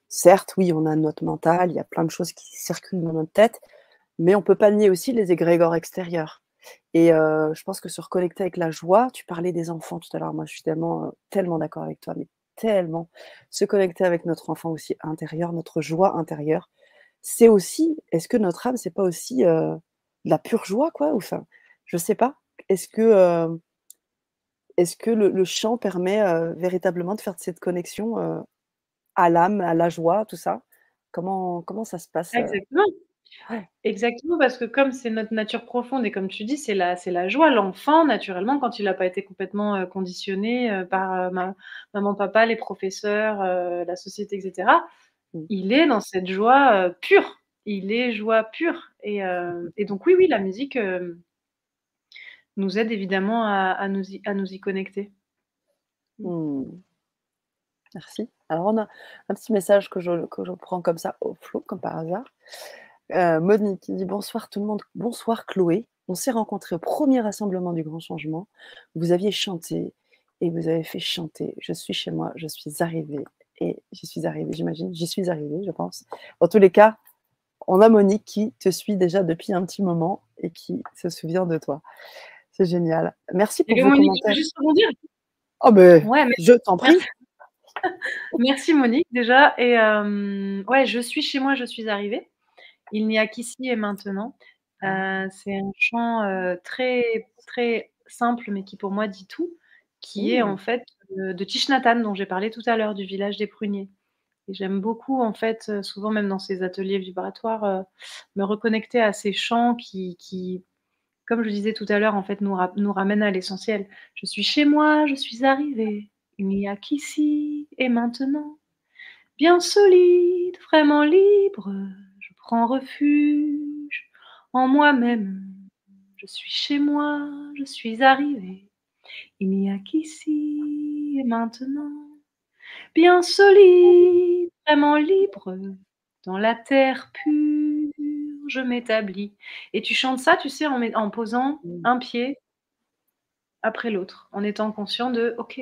Speaker 1: certes, oui, on a notre mental, il y a plein de choses qui circulent dans notre tête, mais on peut pas nier aussi les égrégores extérieurs. Et je pense que se reconnecter avec la joie, tu parlais des enfants tout à l'heure, moi je suis tellement, tellement d'accord avec toi, mais tellement. Se connecter avec notre enfant aussi intérieur, notre joie intérieure, c'est aussi est-ce que notre âme, c'est pas aussi, de la pure joie quoi? Ou enfin, je sais pas. Est-ce que, est-ce que le chant permet, véritablement de faire de cette connexion, à l'âme, à la joie, tout ça? Comment ça se passe,
Speaker 2: Exactement.
Speaker 1: Ouais.
Speaker 2: Exactement, parce que comme c'est notre nature profonde et comme tu dis, c'est la joie. L'enfant, naturellement, quand il a pas été complètement, conditionné, par, maman, papa, les professeurs, la société et cetera,
Speaker 1: Mmh.
Speaker 2: il est dans cette joie, pure. Il est joie pure et donc oui, oui, la musique, nous aide évidemment à nous y connecter. Mmh.
Speaker 1: Mmh. Merci. Alors on a un petit message que je prends comme ça au flot, comme par hasard. Monique qui dit: «Bonsoir tout le monde, bonsoir Chloé. On s'est rencontrés au premier rassemblement du Grand Changement. Vous aviez chanté et vous avez fait chanter "Je suis chez moi, je suis arrivée" et j'y suis arrivée, j'imagine. J'y suis arrivée, je pense. En tous les cas, on a Monique qui te suit déjà depuis un petit moment et qui se souvient de toi. C'est génial. Merci
Speaker 2: Et
Speaker 1: pour
Speaker 2: que
Speaker 1: vos
Speaker 2: Monique, je peux
Speaker 1: commentaires.
Speaker 2: juste rebondir?
Speaker 1: Oh beh,
Speaker 2: Ouais,
Speaker 1: je t'en prie.
Speaker 2: merci. Merci Monique déjà et ouais, je suis chez moi, je suis arrivée. Il n'y a qu'ici et maintenant.
Speaker 1: Ah.
Speaker 2: C'est un chant, très, très simple, mais qui pour moi dit tout, qui est en
Speaker 1: Mmh.
Speaker 2: fait, de Thich Nhat Hanh dont j'ai parlé tout à l'heure, du village des pruniers et j'aime beaucoup en fait, souvent même dans ces ateliers vibratoires, me reconnecter à ces chants qui, comme je disais tout à l'heure, en fait, nous ramènent à l'essentiel. Je suis chez moi, je suis arrivée, il n'y a qu'ici et maintenant. Bien solide, vraiment libre, je prends refuge en moi-même. Je suis chez moi, je suis arrivée, il n'y a qu'ici et maintenant. Bien solide, vraiment libre, dans la terre pure, je m'établis. Et tu chantes ça, tu sais, en posant
Speaker 1: Mmh.
Speaker 2: un pied après l'autre, en étant conscient de: «OK,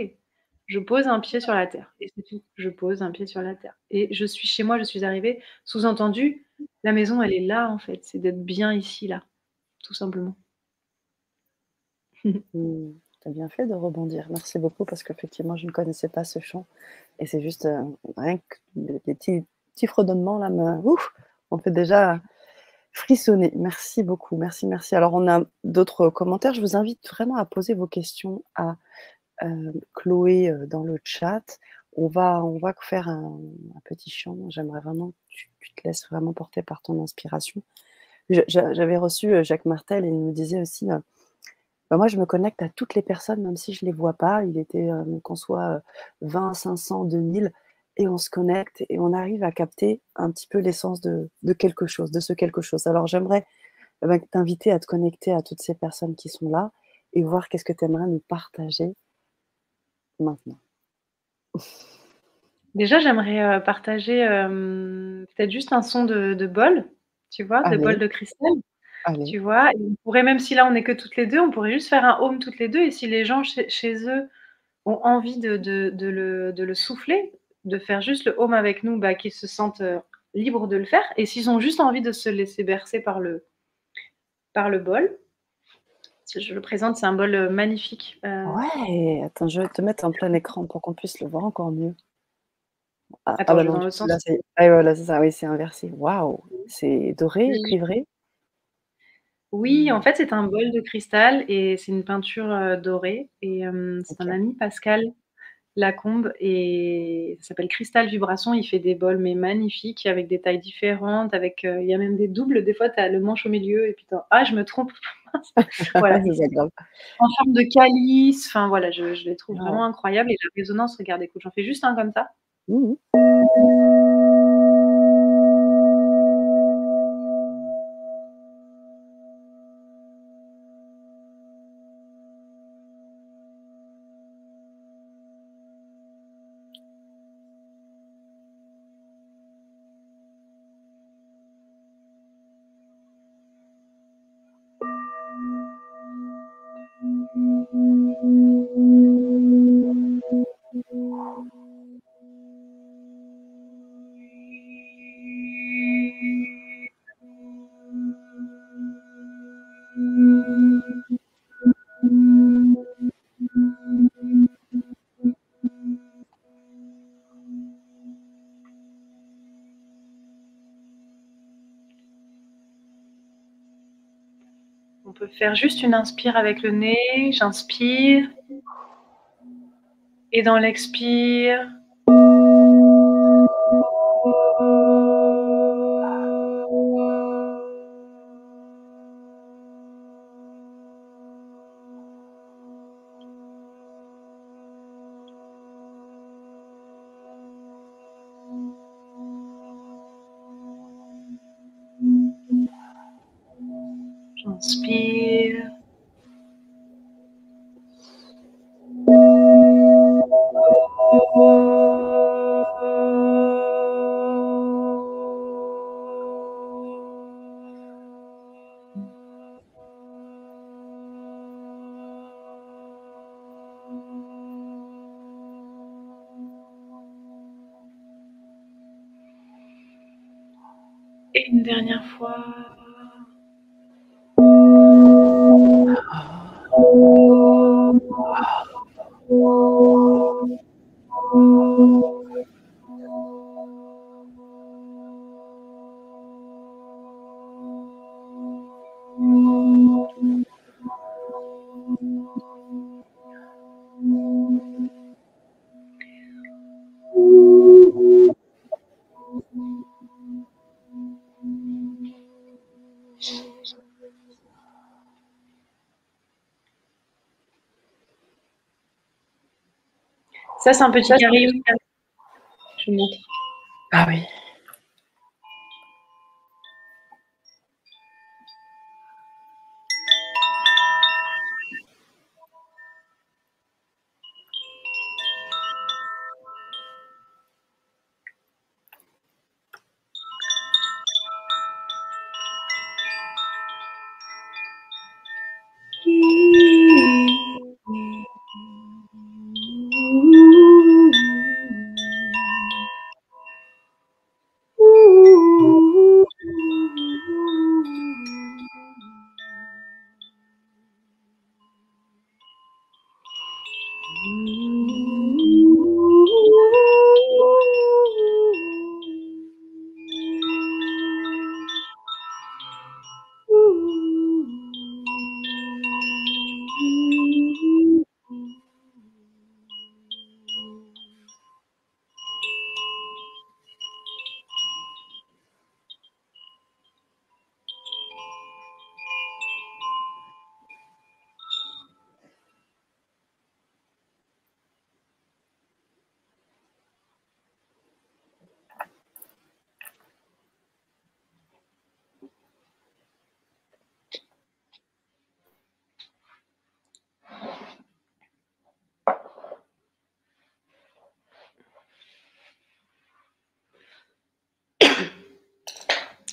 Speaker 2: je pose un pied sur la terre et c'est tout. Je pose un pied sur la terre et je suis chez moi, je suis arrivée». Sous-entendu, la maison, elle est là, en fait, c'est d'être bien ici, là, tout simplement.
Speaker 1: Mmh. Tu as bien fait de rebondir. Merci beaucoup parce qu'effectivement, je ne connaissais pas ce chant et c'est juste, rien que les petits fredonnements là me ouf, on fait déjà frissonner. Merci beaucoup, merci, merci. Alors on a d'autres commentaires. Je vous invite vraiment à poser vos questions à, Chloé, dans le chat. On va faire un petit chant. J'aimerais vraiment que tu te laisses vraiment porter par ton inspiration. J'avais reçu, Jacques Martel et il me disait aussi, bah, moi, je me connecte à toutes les personnes, même si je les vois pas. Il était, qu'on soit, 20, 500, 2000 et on se connecte et on arrive à capter un petit peu l'essence de quelque chose, de ce quelque chose. Alors j'aimerais, bah, t'inviter à te connecter à toutes ces personnes qui sont là et voir qu'est-ce que tu aimerais nous partager maintenant.
Speaker 2: Déjà, j'aimerais, partager, peut-être juste un son de bol, tu vois? De bol
Speaker 1: Allez,
Speaker 2: de cristal,
Speaker 1: allez.
Speaker 2: tu vois? Et on pourrait, même si là, on est que toutes les 2, on pourrait juste faire un home toutes les 2. Et si les gens chez eux ont envie de le souffler, de faire juste le home avec nous, bah, qu'ils se sentent, libres de le faire. Et s'ils ont juste envie de se laisser bercer par le bol, Je le présente, c'est un bol magnifique.
Speaker 1: Ouais, attends, je vais te mettre en plein écran pour qu'on puisse le voir encore mieux.
Speaker 2: Attends,
Speaker 1: Bah
Speaker 2: je vais
Speaker 1: non,
Speaker 2: dans
Speaker 1: du
Speaker 2: l'autre
Speaker 1: coup là
Speaker 2: sens.
Speaker 1: c'est ah voilà, c'est ça, oui, c'est inversé. Waouh! C'est doré,
Speaker 2: Oui.
Speaker 1: cuivré?
Speaker 2: Oui, en fait, c'est un bol de cristal et c'est une peinture, dorée et c'est un
Speaker 1: OK.
Speaker 2: ami, Pascal Lacombe, et ça s'appelle Cristal Vibration. Il fait des bols, mais magnifiques, avec des tailles différentes, avec, il y a même des doubles. Des fois, tu as le manche au milieu et puis tu «Ah, je me trompe!» Voilà, et
Speaker 1: C'est ça, grave.
Speaker 2: en forme de calice, enfin voilà, je les trouve
Speaker 1: Waouh!
Speaker 2: vraiment incroyables, et la résonance, regarde, écoute, j'en fais juste un comme ça.
Speaker 1: Mmh.
Speaker 2: On peut faire juste une inspire avec le nez, j'inspire, et dans l'expire, j'inspire. Et une dernière fois. Ça, c'est un petit carré. Je vous montre.
Speaker 1: Ah oui.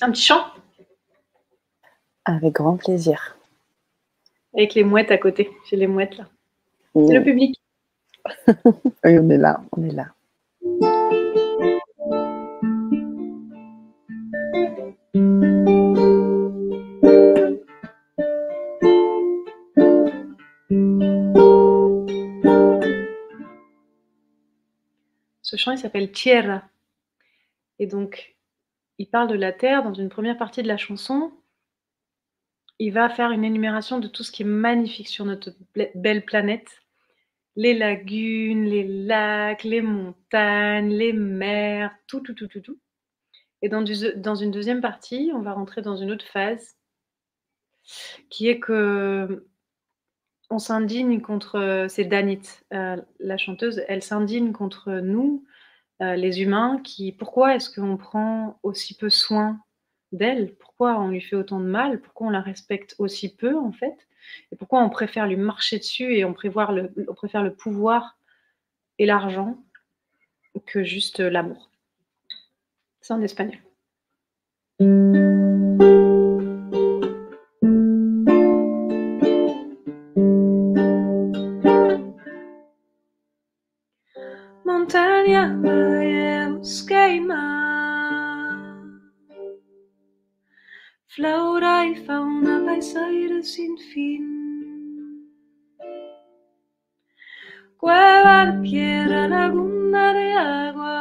Speaker 2: Un petit chant
Speaker 1: Avec grand plaisir.
Speaker 2: avec les mouettes à côté. J'ai les mouettes là. C'est le
Speaker 1: Mmh.
Speaker 2: public.
Speaker 1: Oui, on est là, on est là.
Speaker 2: Ce chant, il s'appelle Tierra. Et donc, il parle de la terre dans une première partie de la chanson. Il va faire une énumération de tout ce qui est magnifique sur notre belle planète. Les lagunes, les lacs, les montagnes, les mers, tout. Et dans une deuxième partie, on va rentrer dans une autre phase qui est que on s'indigne contre, c'est Danit, la chanteuse, elle s'indigne contre nous, les humains, pourquoi est-ce qu'on prend aussi peu soin d'elle? Pourquoi on lui fait autant de mal? Pourquoi on la respecte aussi peu, en fait? Et pourquoi on préfère lui marcher dessus et on préfère le pouvoir et l'argent que juste l'amour? C'est en espagnol. Montaña, valles, queimar, flora y fauna, paisajes sin fin, cueva de piedra, laguna de agua,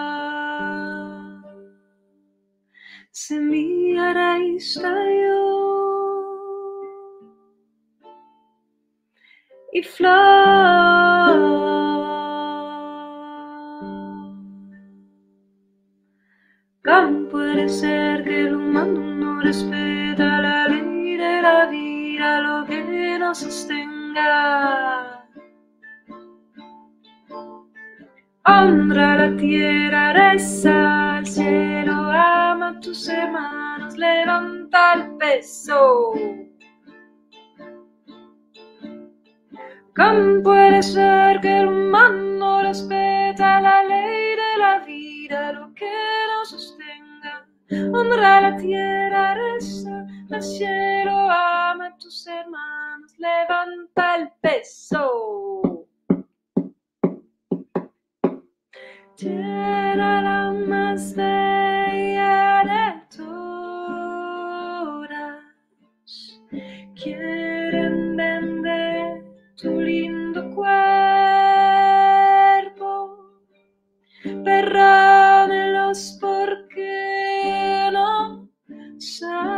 Speaker 2: semilla, raíz, tallo y flor. ¿Cómo puede ser que el humano no respeta la ley de la vida, lo que nos sostenga? Honra la tierra, reza al cielo, ama a tus hermanos, levanta el peso. ¿Cómo puede ser que el humano no respeta la ley de la vida, lo que nos sostenga? Honra la tierra, reza al cielo, ama a tus hermanos, levanta el peso. Tierra la más bella de todas, quieren vender tu lindo cuerpo, perdónelos porque no saben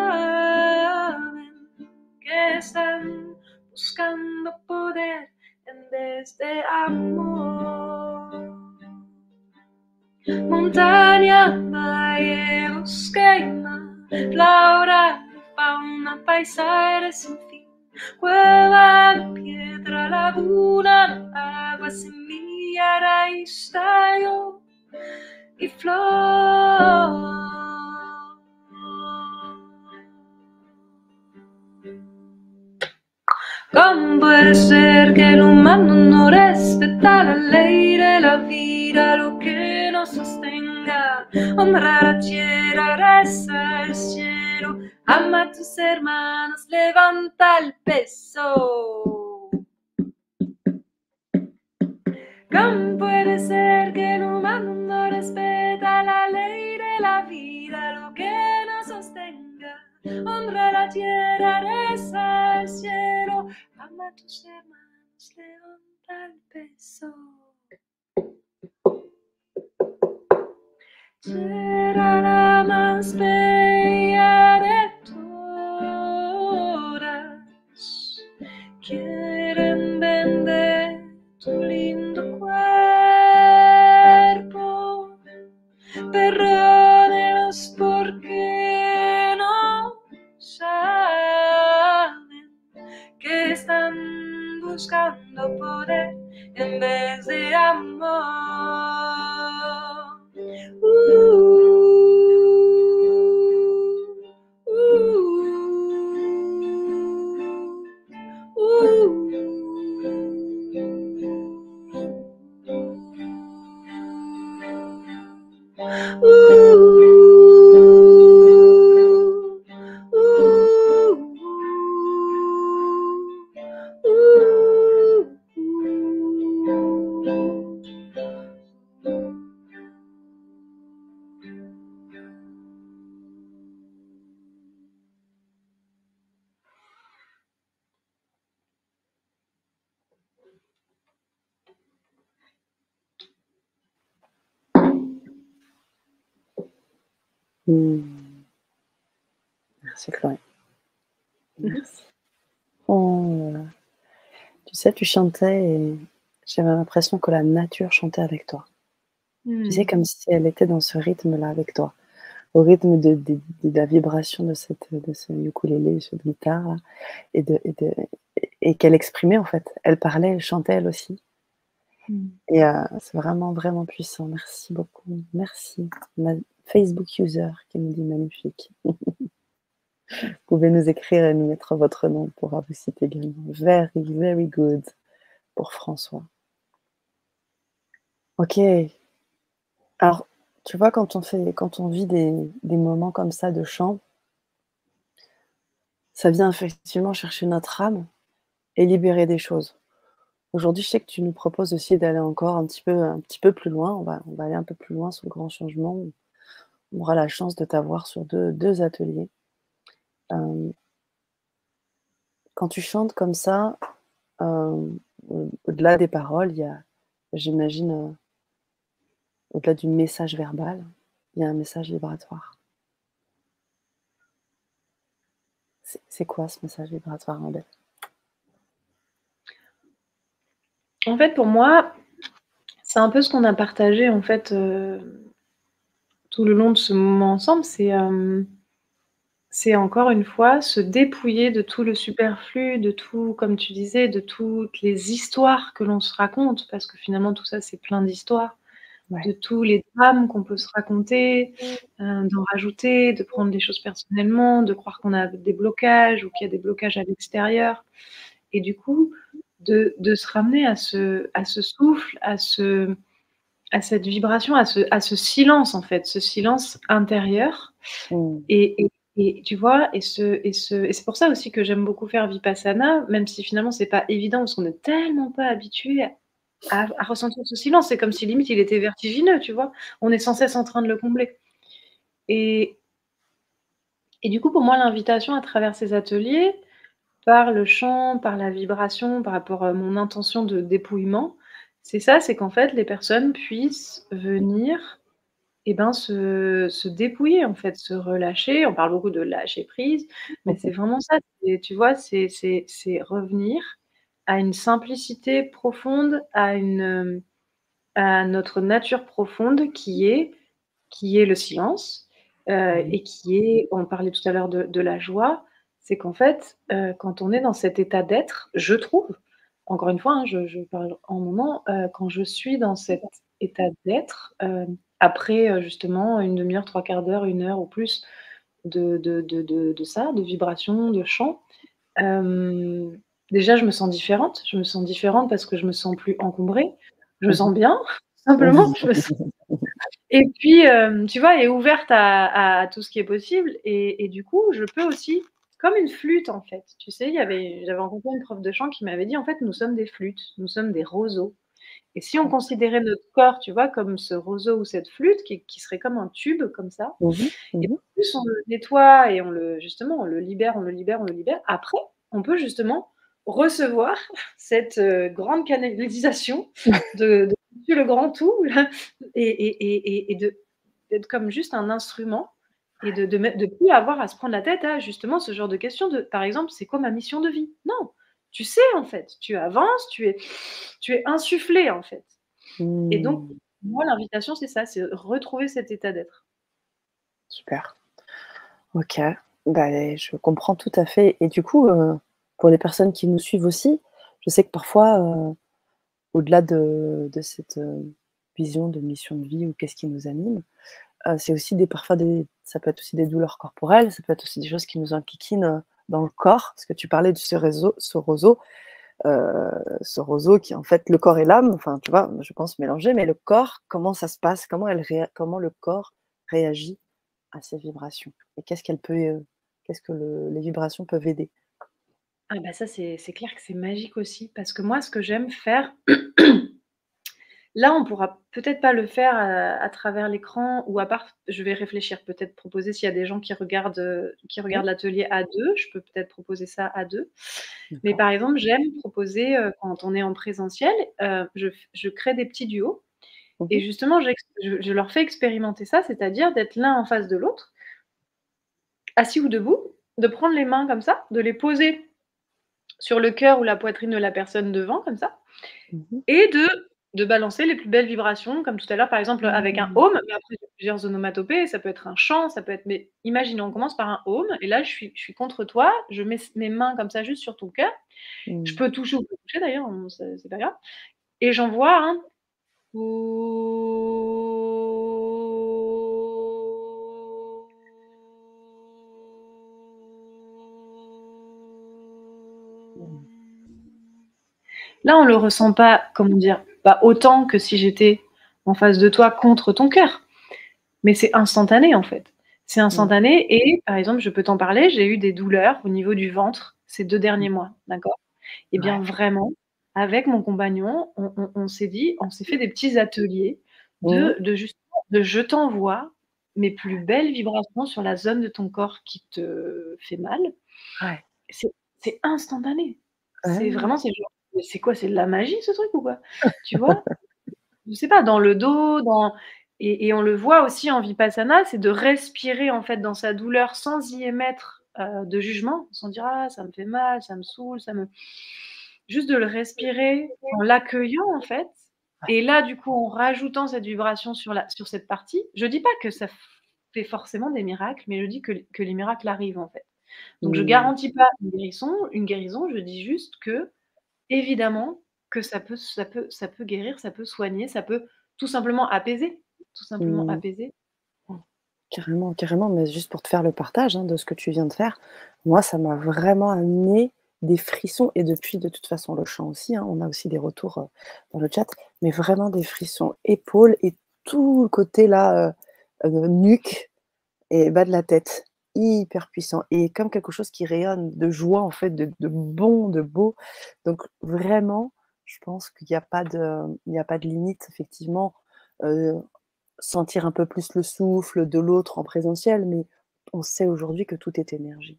Speaker 2: que están buscando poder en vez de amor. Montaña, valle, bosque y mar, flora, fauna, paisajes sin fin, cueva de piedra, laguna, agua, semilla, raíz, tallo y flor. ¿Cómo puede ser que el humano no respeta la ley de la vida, lo que nos sostenga? Honra la tierra, reza al cielo, ama a tus hermanos, levanta el peso. ¿Cómo puede ser que el humano no respeta la ley de la vida, lo que nos sostenga? Honra la tierra, reza al cielo, ama a tus hermanos, levanta el peso. Será la más bella de todas, quieren vender tu lindo cuerpo, perdónelos porque no saben que están buscando poder en vez de amor.
Speaker 1: Mmh. Merci Chloé. Merci. Oh, tu sais, tu chantais et j'avais l'impression que la nature chantait avec toi. Tu sais,
Speaker 2: Mmh.
Speaker 1: comme si elle était dans ce rythme-là avec toi, au rythme de la vibration de ce ukulélé, cette guitare-là, et et qu'elle exprimait en fait. Elle parlait, elle chantait elle aussi.
Speaker 2: Mmh.
Speaker 1: Et c'est vraiment, vraiment puissant. Merci beaucoup. Merci. Ma Facebook user qui nous dit magnifique. Vous pouvez nous écrire et nous mettre votre nom, on pourra vous citer également. Very, very good pour François. OK. Alors, tu vois, quand on vit des moments comme ça de chant, ça vient effectivement chercher notre âme et libérer des choses. Aujourd'hui, je sais que tu nous proposes aussi d'aller encore un petit peu plus loin. On va aller un peu plus loin sur le grand changement. On aura la chance de t'avoir sur deux ateliers. Hem, Quand tu chantes comme ça, au-delà des paroles, il y a, j'imagine, au-delà du message verbal, il y a un message vibratoire. C'est quoi ce message vibratoire, ma belle?
Speaker 2: En fait, pour moi, c'est un peu ce qu'on a partagé, en fait, tout le long de ce moment ensemble. C'est encore une fois se dépouiller de tout le superflu, de tout, comme tu disais, de toutes les histoires que l'on se raconte, parce que finalement tout ça, c'est plein d'histoires, de
Speaker 1: Ouais.
Speaker 2: tous les drames qu'on peut se raconter, d'en rajouter, de prendre les choses personnellement, de croire qu'on a des blocages ou qu'il y a des blocages à l'extérieur et du coup, de se ramener à ce souffle, à cette vibration, à ce silence, en fait, ce silence intérieur
Speaker 1: Mmh.
Speaker 2: et tu vois? Et c'est pour ça aussi que j'aime beaucoup faire Vipassana, même si finalement c'est pas évident parce qu'on est tellement pas habitué à ressentir ce silence. C'est comme si limite il était vertigineux, tu vois? On est sans cesse en train de le combler et et du coup, pour moi, l'invitation à travers ces ateliers, par le chant, par la vibration, par rapport à mon intention de dépouillement, c'est ça, c'est qu'en fait, les personnes puissent venir et ben, se dépouiller, en fait, se relâcher. On parle beaucoup de lâcher prise, mais c'est vraiment ça. C'est tu vois, c'est revenir à une simplicité profonde, à notre nature profonde qui est le silence,
Speaker 1: Mmh.
Speaker 2: et qui est on parlait tout à l'heure de la joie, c'est qu'en fait, quand on est dans cet état d'être, je trouve, encore une fois, hein, je parle en mon nom, quand je suis dans cet état d'être, après, justement une demi heure, trois quarts d'heure, une heure ou plus de ça, de vibration, de chant, hem, déjà je me sens différente. Je me sens différente parce que je me sens plus encombrée. Je me
Speaker 1: Mmh mh.
Speaker 2: sens bien, simplement, je me sens et puis, tu vois? Et ouverte à tout ce qui est possible et du coup, je peux aussi comme une flûte, en fait. Tu sais, j'avais rencontré une prof de chant qui m'avait dit: «En fait, nous sommes des flûtes, nous sommes des roseaux et si on considérait notre corps, tu vois, comme ce roseau ou cette flûte qui serait comme un tube comme ça
Speaker 1: Mmh mh.
Speaker 2: et
Speaker 1: Mmh.
Speaker 2: plus on le nettoie et on le justement, on le libère, on le libère, on le libère, après, on peut justement recevoir cette, grande canalisation de Monsieur le grand tout là et d'être comme juste un instrument et de plus avoir à se prendre la tête à justement ce genre de questions de par exemple: «C'est quoi ma mission de vie?» Non, tu sais en fait, tu avances, tu es insufflé en fait et donc
Speaker 1: Mmh.
Speaker 2: moi l'invitation c'est ça, c'est retrouver cet état d'être.
Speaker 1: Super. OK. Bah, je comprends tout à fait et du coup, pour les personnes qui nous suivent aussi, je sais que parfois, au-delà de cette, vision de mission de vie ou qu'est-ce qui nous anime, c'est aussi parfois ça peut être aussi des douleurs corporelles, ça peut être aussi des choses qui nous enquiquinent, dans le corps. Parce que tu parlais de ce roseau qui en fait le corps et l'âme, enfin, tu vois? Je pense mélanger, mais le corps, comment ça se passe? Comment le corps réagit à ces vibrations? Et qu'est-ce que les vibrations peuvent aider?
Speaker 2: Ah bah ça c'est clair que c'est magique aussi parce que moi ce que j'aime faire là, on pourra peut-être pas le faire à travers l'écran ou à part je vais réfléchir, peut-être proposer s'il y a des gens qui
Speaker 1: Oui,
Speaker 2: regardent l'atelier à 2, je peux peut-être proposer ça à 2. Mais
Speaker 1: d'accord.
Speaker 2: par exemple, j'aime proposer, quand on est en présentiel, je crée des petits duos
Speaker 1: Mmh
Speaker 2: et
Speaker 1: mh.
Speaker 2: justement, je leur fais expérimenter ça, c'est-à-dire d'être l'un en face de l'autre, assis ou debout, de prendre les mains comme ça, de les poser sur le cœur ou la poitrine de la personne devant comme ça
Speaker 1: Mmh mh.
Speaker 2: et de balancer les plus belles vibrations comme tout à l'heure, par exemple, avec un
Speaker 1: Mmh.
Speaker 2: home, mais après j'ai plusieurs onomatopées, ça peut être un chant, ça peut être mais imaginons, on commence par un home et là je suis contre toi, je mets mes mains comme ça juste sur ton cœur. Je
Speaker 1: Mmh.
Speaker 2: peux toucher ou pas toucher d'ailleurs, c'est pas grave et j'envoie un
Speaker 1: Mmh.
Speaker 2: là, on le ressent pas, comment dire? Pas autant que si j'étais en face de toi contre ton cœur, mais c'est instantané, en fait. C'est
Speaker 1: Mmh.
Speaker 2: instantané et par exemple, je peux t'en parler, j'ai eu des douleurs au niveau du ventre ces 2
Speaker 1: Mmh.
Speaker 2: derniers mois, d'accord? Et bien
Speaker 1: Ouais.
Speaker 2: vraiment, avec mon compagnon, on s'est dit on s'est fait des petits ateliers
Speaker 1: Mmh mh.
Speaker 2: de justement de je t'envoie mes plus belles vibrations sur la zone de ton corps qui te fait mal.
Speaker 1: Ouais.
Speaker 2: C'est c'est instantané. C'est
Speaker 1: Ouais.
Speaker 2: vraiment c'est genre mais c'est quoi? C'est de la magie ce truc ou quoi? Tu vois? Je sais pas, dans le dos, dans et on le voit aussi en Vipassana, c'est de respirer en fait dans sa douleur sans y émettre, de jugement, sans dire: «Ah ça me fait mal, ça me saoule, ça me» juste de le respirer en l'accueillant en fait
Speaker 1: Ouais.
Speaker 2: et là du coup en rajoutant cette vibration sur cette partie, je dis pas que ça fait forcément des miracles, mais je dis que les miracles arrivent en fait. Donc je
Speaker 1: Mmh.
Speaker 2: garantis pas une guérison, je dis juste que évidemment que ça peut guérir, ça peut soigner, ça peut tout simplement apaiser, tout simplement
Speaker 1: Mmh.
Speaker 2: apaiser.
Speaker 1: Carrément, carrément, mais juste pour te faire le partage, hein, de ce que tu viens de faire, moi, ça m'a vraiment amené des frissons et depuis, de toute façon, le chant aussi, hein, on a aussi des retours, dans le chat, mais vraiment des frissons épaules et tout le côté là, nuque et bas de la tête, hyper puissant et comme quelque chose qui rayonne de joie, en fait, de bon, de beau. Donc vraiment, je pense qu'il y a pas de limite effectivement, heu, sentir un peu plus le souffle de l'autre en présentiel, mais on sait aujourd'hui que tout est énergie.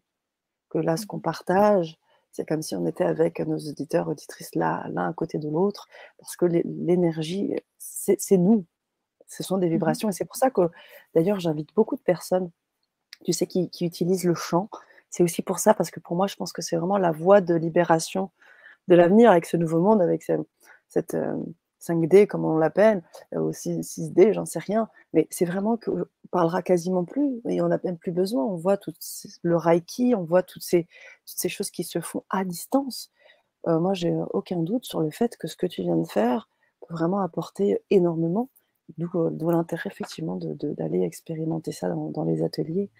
Speaker 1: Que là, ce qu'on
Speaker 2: Mmh.
Speaker 1: partage, c'est comme si on était avec nos auditeurs, auditrices là, l'un à côté de l'autre, parce que l'énergie, c'est nous, ce sont des
Speaker 2: Mmh mh.
Speaker 1: vibrations et c'est pour ça que d'ailleurs j'invite beaucoup de personnes, tu sais, qui utilisent le chant. C'est aussi pour ça, parce que pour moi, je pense que c'est vraiment la voie de libération de l'avenir avec ce nouveau monde, avec cette, 5D comme on l'appelle, ou 6D, j'en sais rien. Mais c'est vraiment qu'on parlera quasiment plus et on n'a même plus besoin. On voit le reiki, on voit toutes ces choses qui se font à distance. Moi, j'ai aucun doute sur le fait que ce que tu viens de faire peut vraiment apporter énormément, d'où l'intérêt effectivement d'aller expérimenter ça dans les ateliers.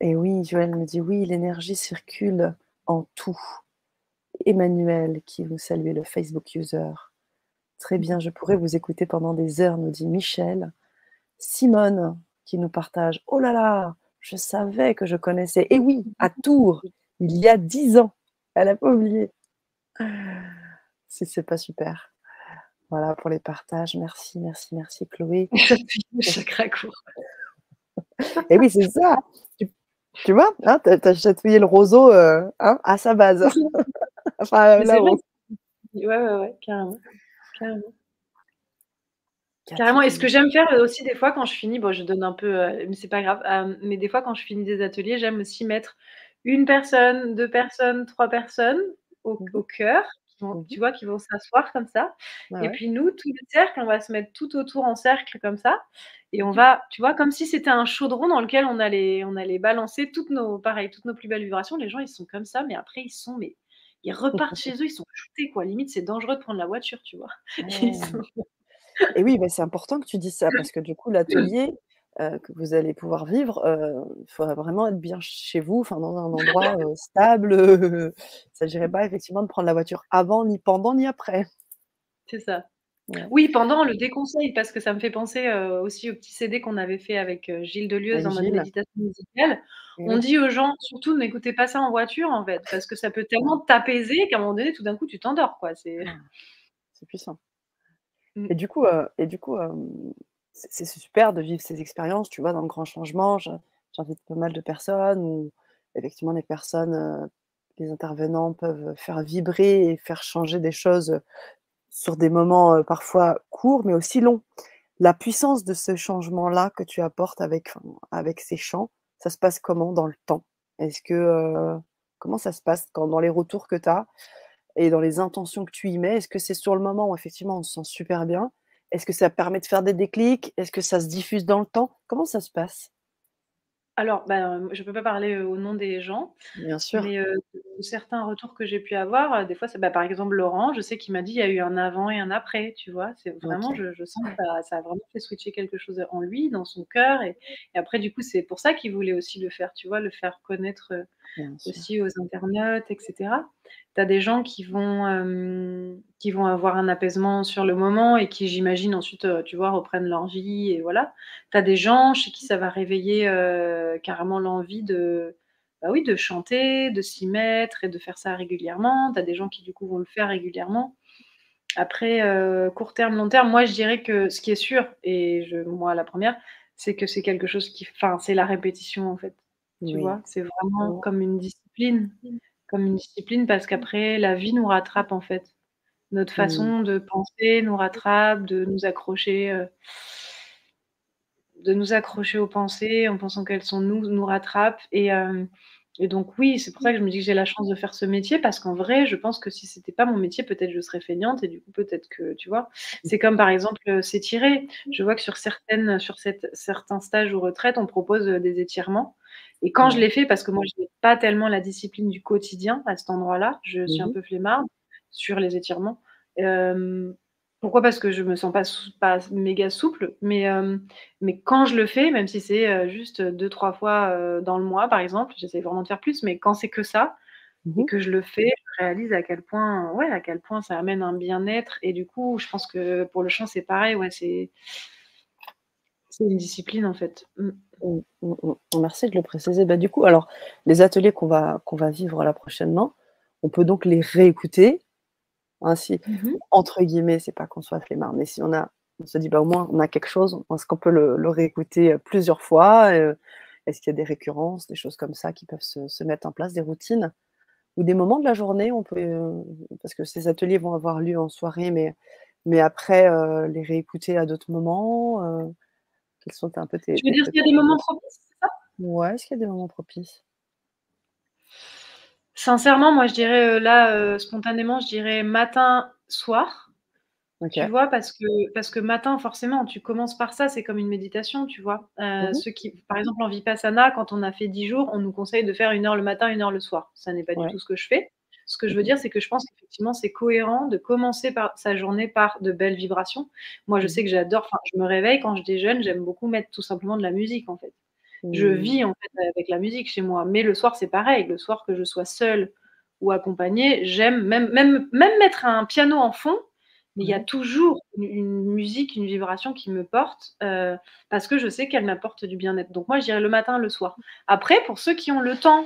Speaker 1: Et oui, Joël me dit: «Oui, l'énergie circule en tout». Emmanuel qui vous salue, le Facebook user. Très
Speaker 2: Mmh.
Speaker 1: bien, je pourrais vous écouter pendant des heures, nous dit Michel. Simone qui nous partage: «Oh là là, je savais que je connaissais» et oui, à Tours, il y a 10 ans. Elle a pas oublié. Si c'est pas super. Voilà pour les partages. Merci, merci, merci Chloé.
Speaker 2: Ça fait le chakra court.
Speaker 1: Et oui, c'est ça. Tu tu vois? Hein, tu as chatouillé le roseau, hein, à sa base. Enfin,
Speaker 2: Mais c'est vrai
Speaker 1: là-haut.
Speaker 2: que ouais, ouais, ouais, carrément, carrément.
Speaker 1: Cathy
Speaker 2: Carrément et
Speaker 1: qui
Speaker 2: ce que j'aime faire, aussi des fois quand je finis, bon je donne un peu, mais c'est pas grave, mais des fois quand je finis des ateliers, j'aime aussi mettre une personne, 2 personnes, 3 personnes au
Speaker 1: mmh mh.
Speaker 2: au cœur, qui vont
Speaker 1: Mmh.
Speaker 2: tu vois, qui vont s'asseoir comme ça
Speaker 1: Ouais,
Speaker 2: et
Speaker 1: ouais.
Speaker 2: puis nous, tout le cercle, on va se mettre tout autour en cercle comme ça et on
Speaker 1: Mmh.
Speaker 2: va tu vois, comme si c'était un chaudron dans lequel on allait balancer toutes nos plus belles vibrations. Les gens, ils sont comme ça, mais après ils repartent chez eux, ils sont shootés quoi. Limite, c'est dangereux de prendre la voiture, tu vois? Ils
Speaker 1: Ouais.
Speaker 2: sont
Speaker 1: Et oui, bah, c'est important que tu dises ça parce que du coup, l'atelier, que vous allez pouvoir vivre, il faudra vraiment être bien chez vous, enfin dans un endroit, stable, il s'agirait pas effectivement de prendre la voiture avant, ni pendant, ni après.
Speaker 2: c'est ça.
Speaker 1: Ouais,
Speaker 2: Oui, pendant, on le déconseille parce que ça me fait penser, aussi au petit CD qu'on avait fait avec, Gilles Delieuse
Speaker 1: avec
Speaker 2: en mode
Speaker 1: Gilles.
Speaker 2: méditation musicale.
Speaker 1: Et
Speaker 2: On
Speaker 1: oui.
Speaker 2: dit aux gens: «Surtout n'écoutez pas ça en voiture, en fait, parce que ça peut tellement t'apaiser qu'à un moment donné, tout d'un coup, tu t'endors, quoi». C'est
Speaker 1: Ah, c'est puissant.
Speaker 2: mmh,
Speaker 1: C'est super de vivre ces expériences, tu vois, dans le grand changement. J'invite pas mal de personnes où effectivement les personnes, les intervenants peuvent faire vibrer et faire changer des choses, sur des moments, parfois courts, mais aussi longs. La puissance de ce changement-là que tu apportes avec ces chants, ça se passe comment dans le temps? Est-ce que, comment ça se passe quand dans les retours que tu as et dans les intentions que tu y mets? Est-ce que c'est sur le moment où effectivement on se sent super bien? Est-ce que ça permet de faire des déclics? Est-ce que ça se diffuse dans le temps? Comment ça se passe?
Speaker 2: Alors, ben, je peux pas parler, au nom des gens,
Speaker 1: Bien sûr.
Speaker 2: mais de certains retours que j'ai pu avoir, des fois, c'est bah, par exemple Laurent, je sais qu'il m'a dit: «Il y a eu un avant et un après», tu vois? C'est vraiment
Speaker 1: OK.
Speaker 2: je sens que ça a vraiment fait switcher quelque chose en lui, dans son cœur et après du coup, c'est pour ça qu'il voulait aussi le faire, tu vois? Le faire connaître,
Speaker 1: Bien sûr.
Speaker 2: aussi aux internautes et cetera. Tu as des gens qui vont avoir un apaisement sur le moment et qui, j'imagine, ensuite, tu vois, reprennent leur vie et voilà. Tu as des gens chez qui ça va réveiller, carrément l'envie de, bah, oui, de chanter, de s'y mettre et de faire ça régulièrement. Tu as des gens qui, du coup, vont le faire régulièrement. Après, court terme, long terme, moi, je dirais que ce qui est sûr et moi la première, c'est que c'est quelque chose qui enfin, c'est la répétition, en fait. Tu
Speaker 1: Oui.
Speaker 2: vois? C'est vraiment
Speaker 1: Mmh.
Speaker 2: comme une discipline parce qu'après la vie nous rattrape, en fait. Notre
Speaker 1: Mmh.
Speaker 2: façon de penser nous rattrape, de nous accrocher aux pensées en pensant qu'elles sont nous rattrape et donc oui, c'est pour ça que je me dis que j'ai la chance de faire ce métier parce qu'en vrai, je pense que si c'était pas mon métier, peut-être je serais feignante et du coup, peut-être que tu vois? C'est comme par exemple, s'étirer. Je vois que certains stages ou retraites, on propose, des étirements et quand je
Speaker 1: Ouais.
Speaker 2: les fais parce que moi je n'ai pas tellement la discipline du quotidien à cet endroit-là, je suis un
Speaker 1: Mmh.
Speaker 2: peu flemmarde sur les étirements. Hem, Pourquoi? Parce que je me sens pas méga souple, mais quand je le fais, même si c'est, juste 2-3 fois, dans le mois, par exemple, j'essaie vraiment de faire plus, mais quand c'est que ça et
Speaker 1: Mmh.
Speaker 2: que je le fais, je réalise à quel point, ouais, à quel point ça amène un bien-être et du coup, je pense que pour le chant, c'est pareil, ouais, c'est une discipline, en fait. Mmh.
Speaker 1: Mmh, mmh mh. Merci de le préciser. Bah, du coup, alors, les ateliers qu'on va vivre là prochainement, on peut donc les réécouter, hein, si
Speaker 2: Mmh mh.
Speaker 1: entre guillemets, c'est pas qu'on soit flemmard, mais si on se dit: «Bah, au moins on a quelque chose», est-ce qu'on peut le réécouter, plusieurs fois? Est-ce qu'il y a des récurrences, des choses comme ça qui peuvent se mettre en place, des routines? Ou des moments de la journée, on peut, parce que ces ateliers vont avoir lieu en soirée, mais après, les réécouter à d'autres moments, quels sont un peu tes
Speaker 2: Tu veux
Speaker 1: tes
Speaker 2: dire s'il y a des moments
Speaker 1: préférences?
Speaker 2: propices, c'est ça?
Speaker 1: Ouais, est-ce qu'il y a des moments propices?
Speaker 2: Sincèrement, moi, je dirais, là, spontanément, je dirais matin, soir. Tu
Speaker 1: OK.
Speaker 2: vois? Parce que matin, forcément, tu commences par ça, c'est comme une méditation, tu vois?
Speaker 1: Mmh mh.
Speaker 2: Ceux qui par exemple, en Vipassana, quand on a fait 10 jours, on nous conseille de faire 1 heure le matin, 1 heure le soir. Ça n'est pas du
Speaker 1: Ouais.
Speaker 2: tout ce que je fais. Ce que je
Speaker 1: Mmh
Speaker 2: veux
Speaker 1: mh.
Speaker 2: dire, c'est que je pense qu'effectivement, c'est cohérent de commencer par sa journée par de belles vibrations. Moi, je
Speaker 1: Mmh
Speaker 2: sais
Speaker 1: mh.
Speaker 2: que j'adore enfin, je me réveille, quand je déjeune, j'aime beaucoup mettre tout simplement de la musique, en fait. Je
Speaker 1: Mmh.
Speaker 2: vis, en fait, avec la musique chez moi, mais le soir, c'est pareil. Le soir, que je sois seule ou accompagnée, j'aime même mettre un piano en fond, mais il y a
Speaker 1: Ouais.
Speaker 2: toujours une musique, une vibration qui me porte, parce que je sais qu'elle m'apporte du bien-être. Donc moi, je dirais le matin, le soir. Après, pour ceux qui ont le temps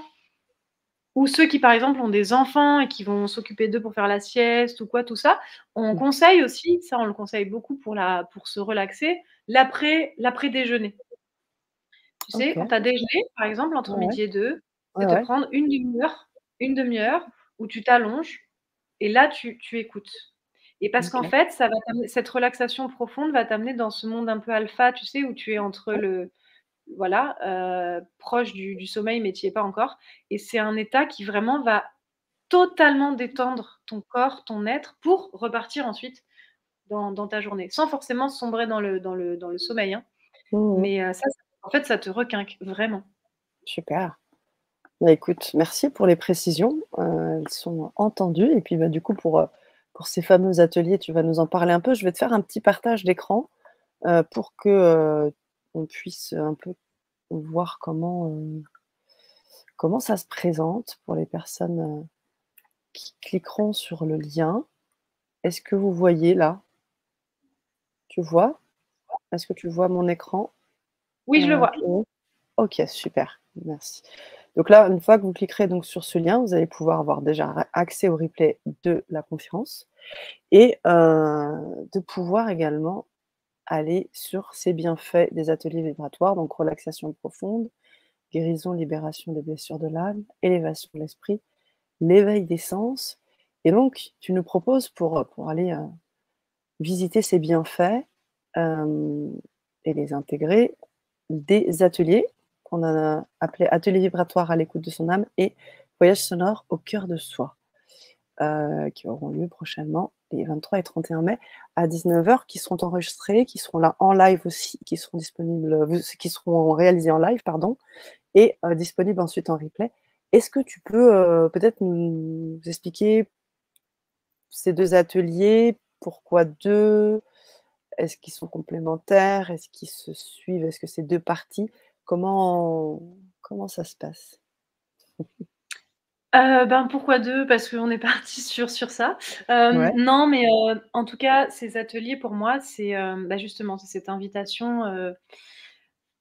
Speaker 2: ou ceux qui, par exemple, ont des enfants et qui vont s'occuper d'eux pour faire la sieste ou quoi, tout ça, on
Speaker 1: Mmh.
Speaker 2: conseille aussi, ça on le conseille beaucoup pour se relaxer, l'après-déjeuner. Tu sais, quand
Speaker 1: OK.
Speaker 2: tu as déjeuné, par exemple, entre
Speaker 1: Ouais, ouais.
Speaker 2: midi et 2,
Speaker 1: Ouais,
Speaker 2: c'est te
Speaker 1: ouais.
Speaker 2: prendre une demi-heure où tu t'allonges et là tu écoutes et parce qu'en
Speaker 1: OK.
Speaker 2: fait, ça va t'amener cette relaxation profonde va t'amener dans ce monde un peu alpha, tu sais, où tu es entre
Speaker 1: Ouais.
Speaker 2: le voilà, proche du sommeil, mais tu y es pas encore et c'est un état qui vraiment va totalement détendre ton corps, ton être pour repartir ensuite dans ta journée, sans forcément sombrer dans le sommeil, hein,
Speaker 1: Mmh mh.
Speaker 2: mais ça en fait, ça te requinque, vraiment.
Speaker 1: Super. Bah, écoute, merci pour les précisions, elles sont entendues et puis, bah, du coup, pour ces fameux ateliers, tu vas nous en parler un peu. Je vais te faire un petit partage d'écran, pour que, on puisse un peu voir comment ça se présente pour les personnes, qui cliqueront sur le lien. Est-ce que vous voyez là? Tu vois? Est-ce que tu vois mon écran?
Speaker 2: Oui, je le vois.
Speaker 1: Chloé? OK, super, merci. Donc là, une fois que vous cliquerez donc sur ce lien, vous allez pouvoir avoir déjà accès au replay de la conférence et de pouvoir également aller sur ces bienfaits des ateliers vibratoires, donc relaxation profonde, guérison, libération des blessures de l'âme, élévation de l'esprit, l'éveil des sens et donc tu nous proposes pour aller, visiter ces bienfaits et les intégrer, des ateliers qu'on a appelés ateliers vibratoires à l'écoute de son âme et voyages sonores au cœur de soi, qui auront lieu prochainement les 23 et 31 mai à 19h, qui seront enregistrés, qui seront là en live aussi, qui seront disponibles, qui seront réalisés en live, pardon, et disponibles ensuite en replay. Est-ce que tu peux peut-être nous expliquer ces 2 ateliers? Pourquoi 2? Est-ce qu'ils sont complémentaires? Est-ce qu'ils se suivent? Est-ce que c'est 2 parties? Comment ça se passe?
Speaker 2: Ben, pourquoi 2? Parce qu'on est parti sur ça.
Speaker 1: Ouais.
Speaker 2: Non, mais en tout cas, ces ateliers pour moi, c'est, bah, justement, c'est cette invitation,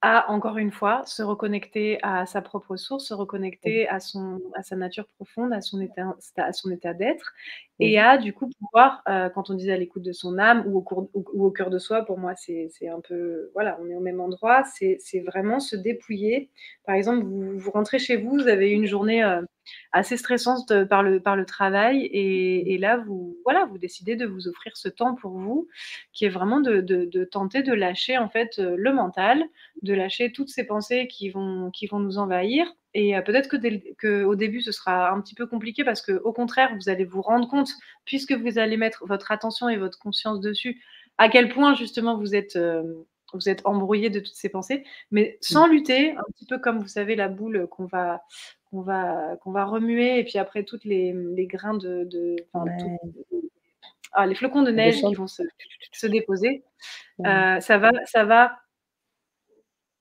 Speaker 2: à, encore une fois, se reconnecter à sa propre source, se
Speaker 1: Mmh
Speaker 2: reconnecter à sa nature profonde, à son état d'être
Speaker 1: mh.
Speaker 2: et
Speaker 1: Mmh.
Speaker 2: à du coup pouvoir, quand on disait à l'écoute de son âme ou au cœur de soi, pour moi c'est un peu voilà, on est au même endroit, c'est vraiment se dépouiller. Par exemple, vous rentrez chez vous, vous avez eu une journée, assez stressante, par le travail et là vous voilà, vous décidez de vous offrir ce temps pour vous, qui est vraiment de tenter de lâcher en fait, le mental, de lâcher toutes ces pensées qui vont nous envahir et peut-être qu'au début, ce sera un petit peu compliqué parce qu'au contraire, vous allez vous rendre compte, puisque vous allez mettre votre attention et votre conscience dessus, à quel point justement vous êtes embrouillé de toutes ces pensées, mais
Speaker 1: Mmh.
Speaker 2: sans lutter, un petit peu comme vous savez la boule qu'on va remuer et puis après toutes les grains enfin tout
Speaker 1: Ouais,
Speaker 2: les flocons de
Speaker 1: ça
Speaker 2: neige qui
Speaker 1: descend.
Speaker 2: vont se déposer,
Speaker 1: Mmh.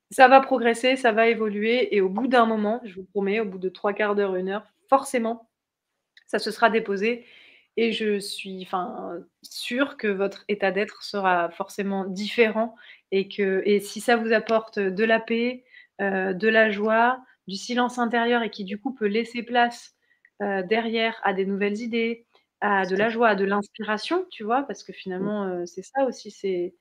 Speaker 2: ça va progresser, ça va évoluer et au bout d'un moment, je vous promets, au bout de 3/4 d'heure, 1 heure, forcément, ça se sera déposé et je suis enfin sûre que votre état d'être sera forcément différent et si ça vous apporte de la paix, de la joie, du silence intérieur et qui du coup peut laisser place, derrière à des nouvelles idées, à de
Speaker 1: Tout à
Speaker 2: la
Speaker 1: fait.
Speaker 2: joie, à de l'inspiration, tu vois? Parce que finalement, c'est ça aussi, c'est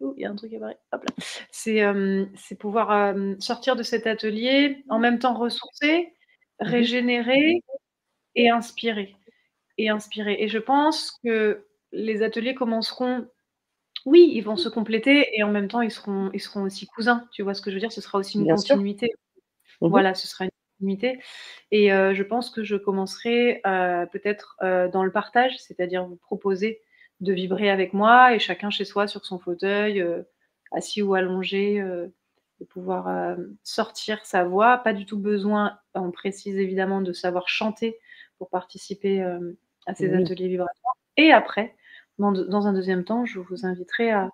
Speaker 2: oh, il y a un truc qui apparaît, hop là. C'est pouvoir, sortir de cet atelier, en même temps ressourcer,
Speaker 1: Mmh mh.
Speaker 2: régénérer et inspirer et je pense que les ateliers commenceront oui, ils vont se compléter et en même temps ils seront aussi cousins. Tu vois ce que je veux dire? Ce sera aussi une
Speaker 1: Bien sûr.
Speaker 2: continuité.
Speaker 1: Mmh mh.
Speaker 2: Voilà, ce sera une continuité et je pense que je commencerai, peut-être, dans le partage, c'est-à-dire vous proposer de vibrer avec moi et chacun chez soi sur son fauteuil, assis ou allongé, de pouvoir, sortir sa voix. Pas du tout besoin, on précise évidemment, de savoir chanter pour participer, à ces
Speaker 1: Oui.
Speaker 2: ateliers vibratoires et après, dans un 2e temps, je vous inviterai à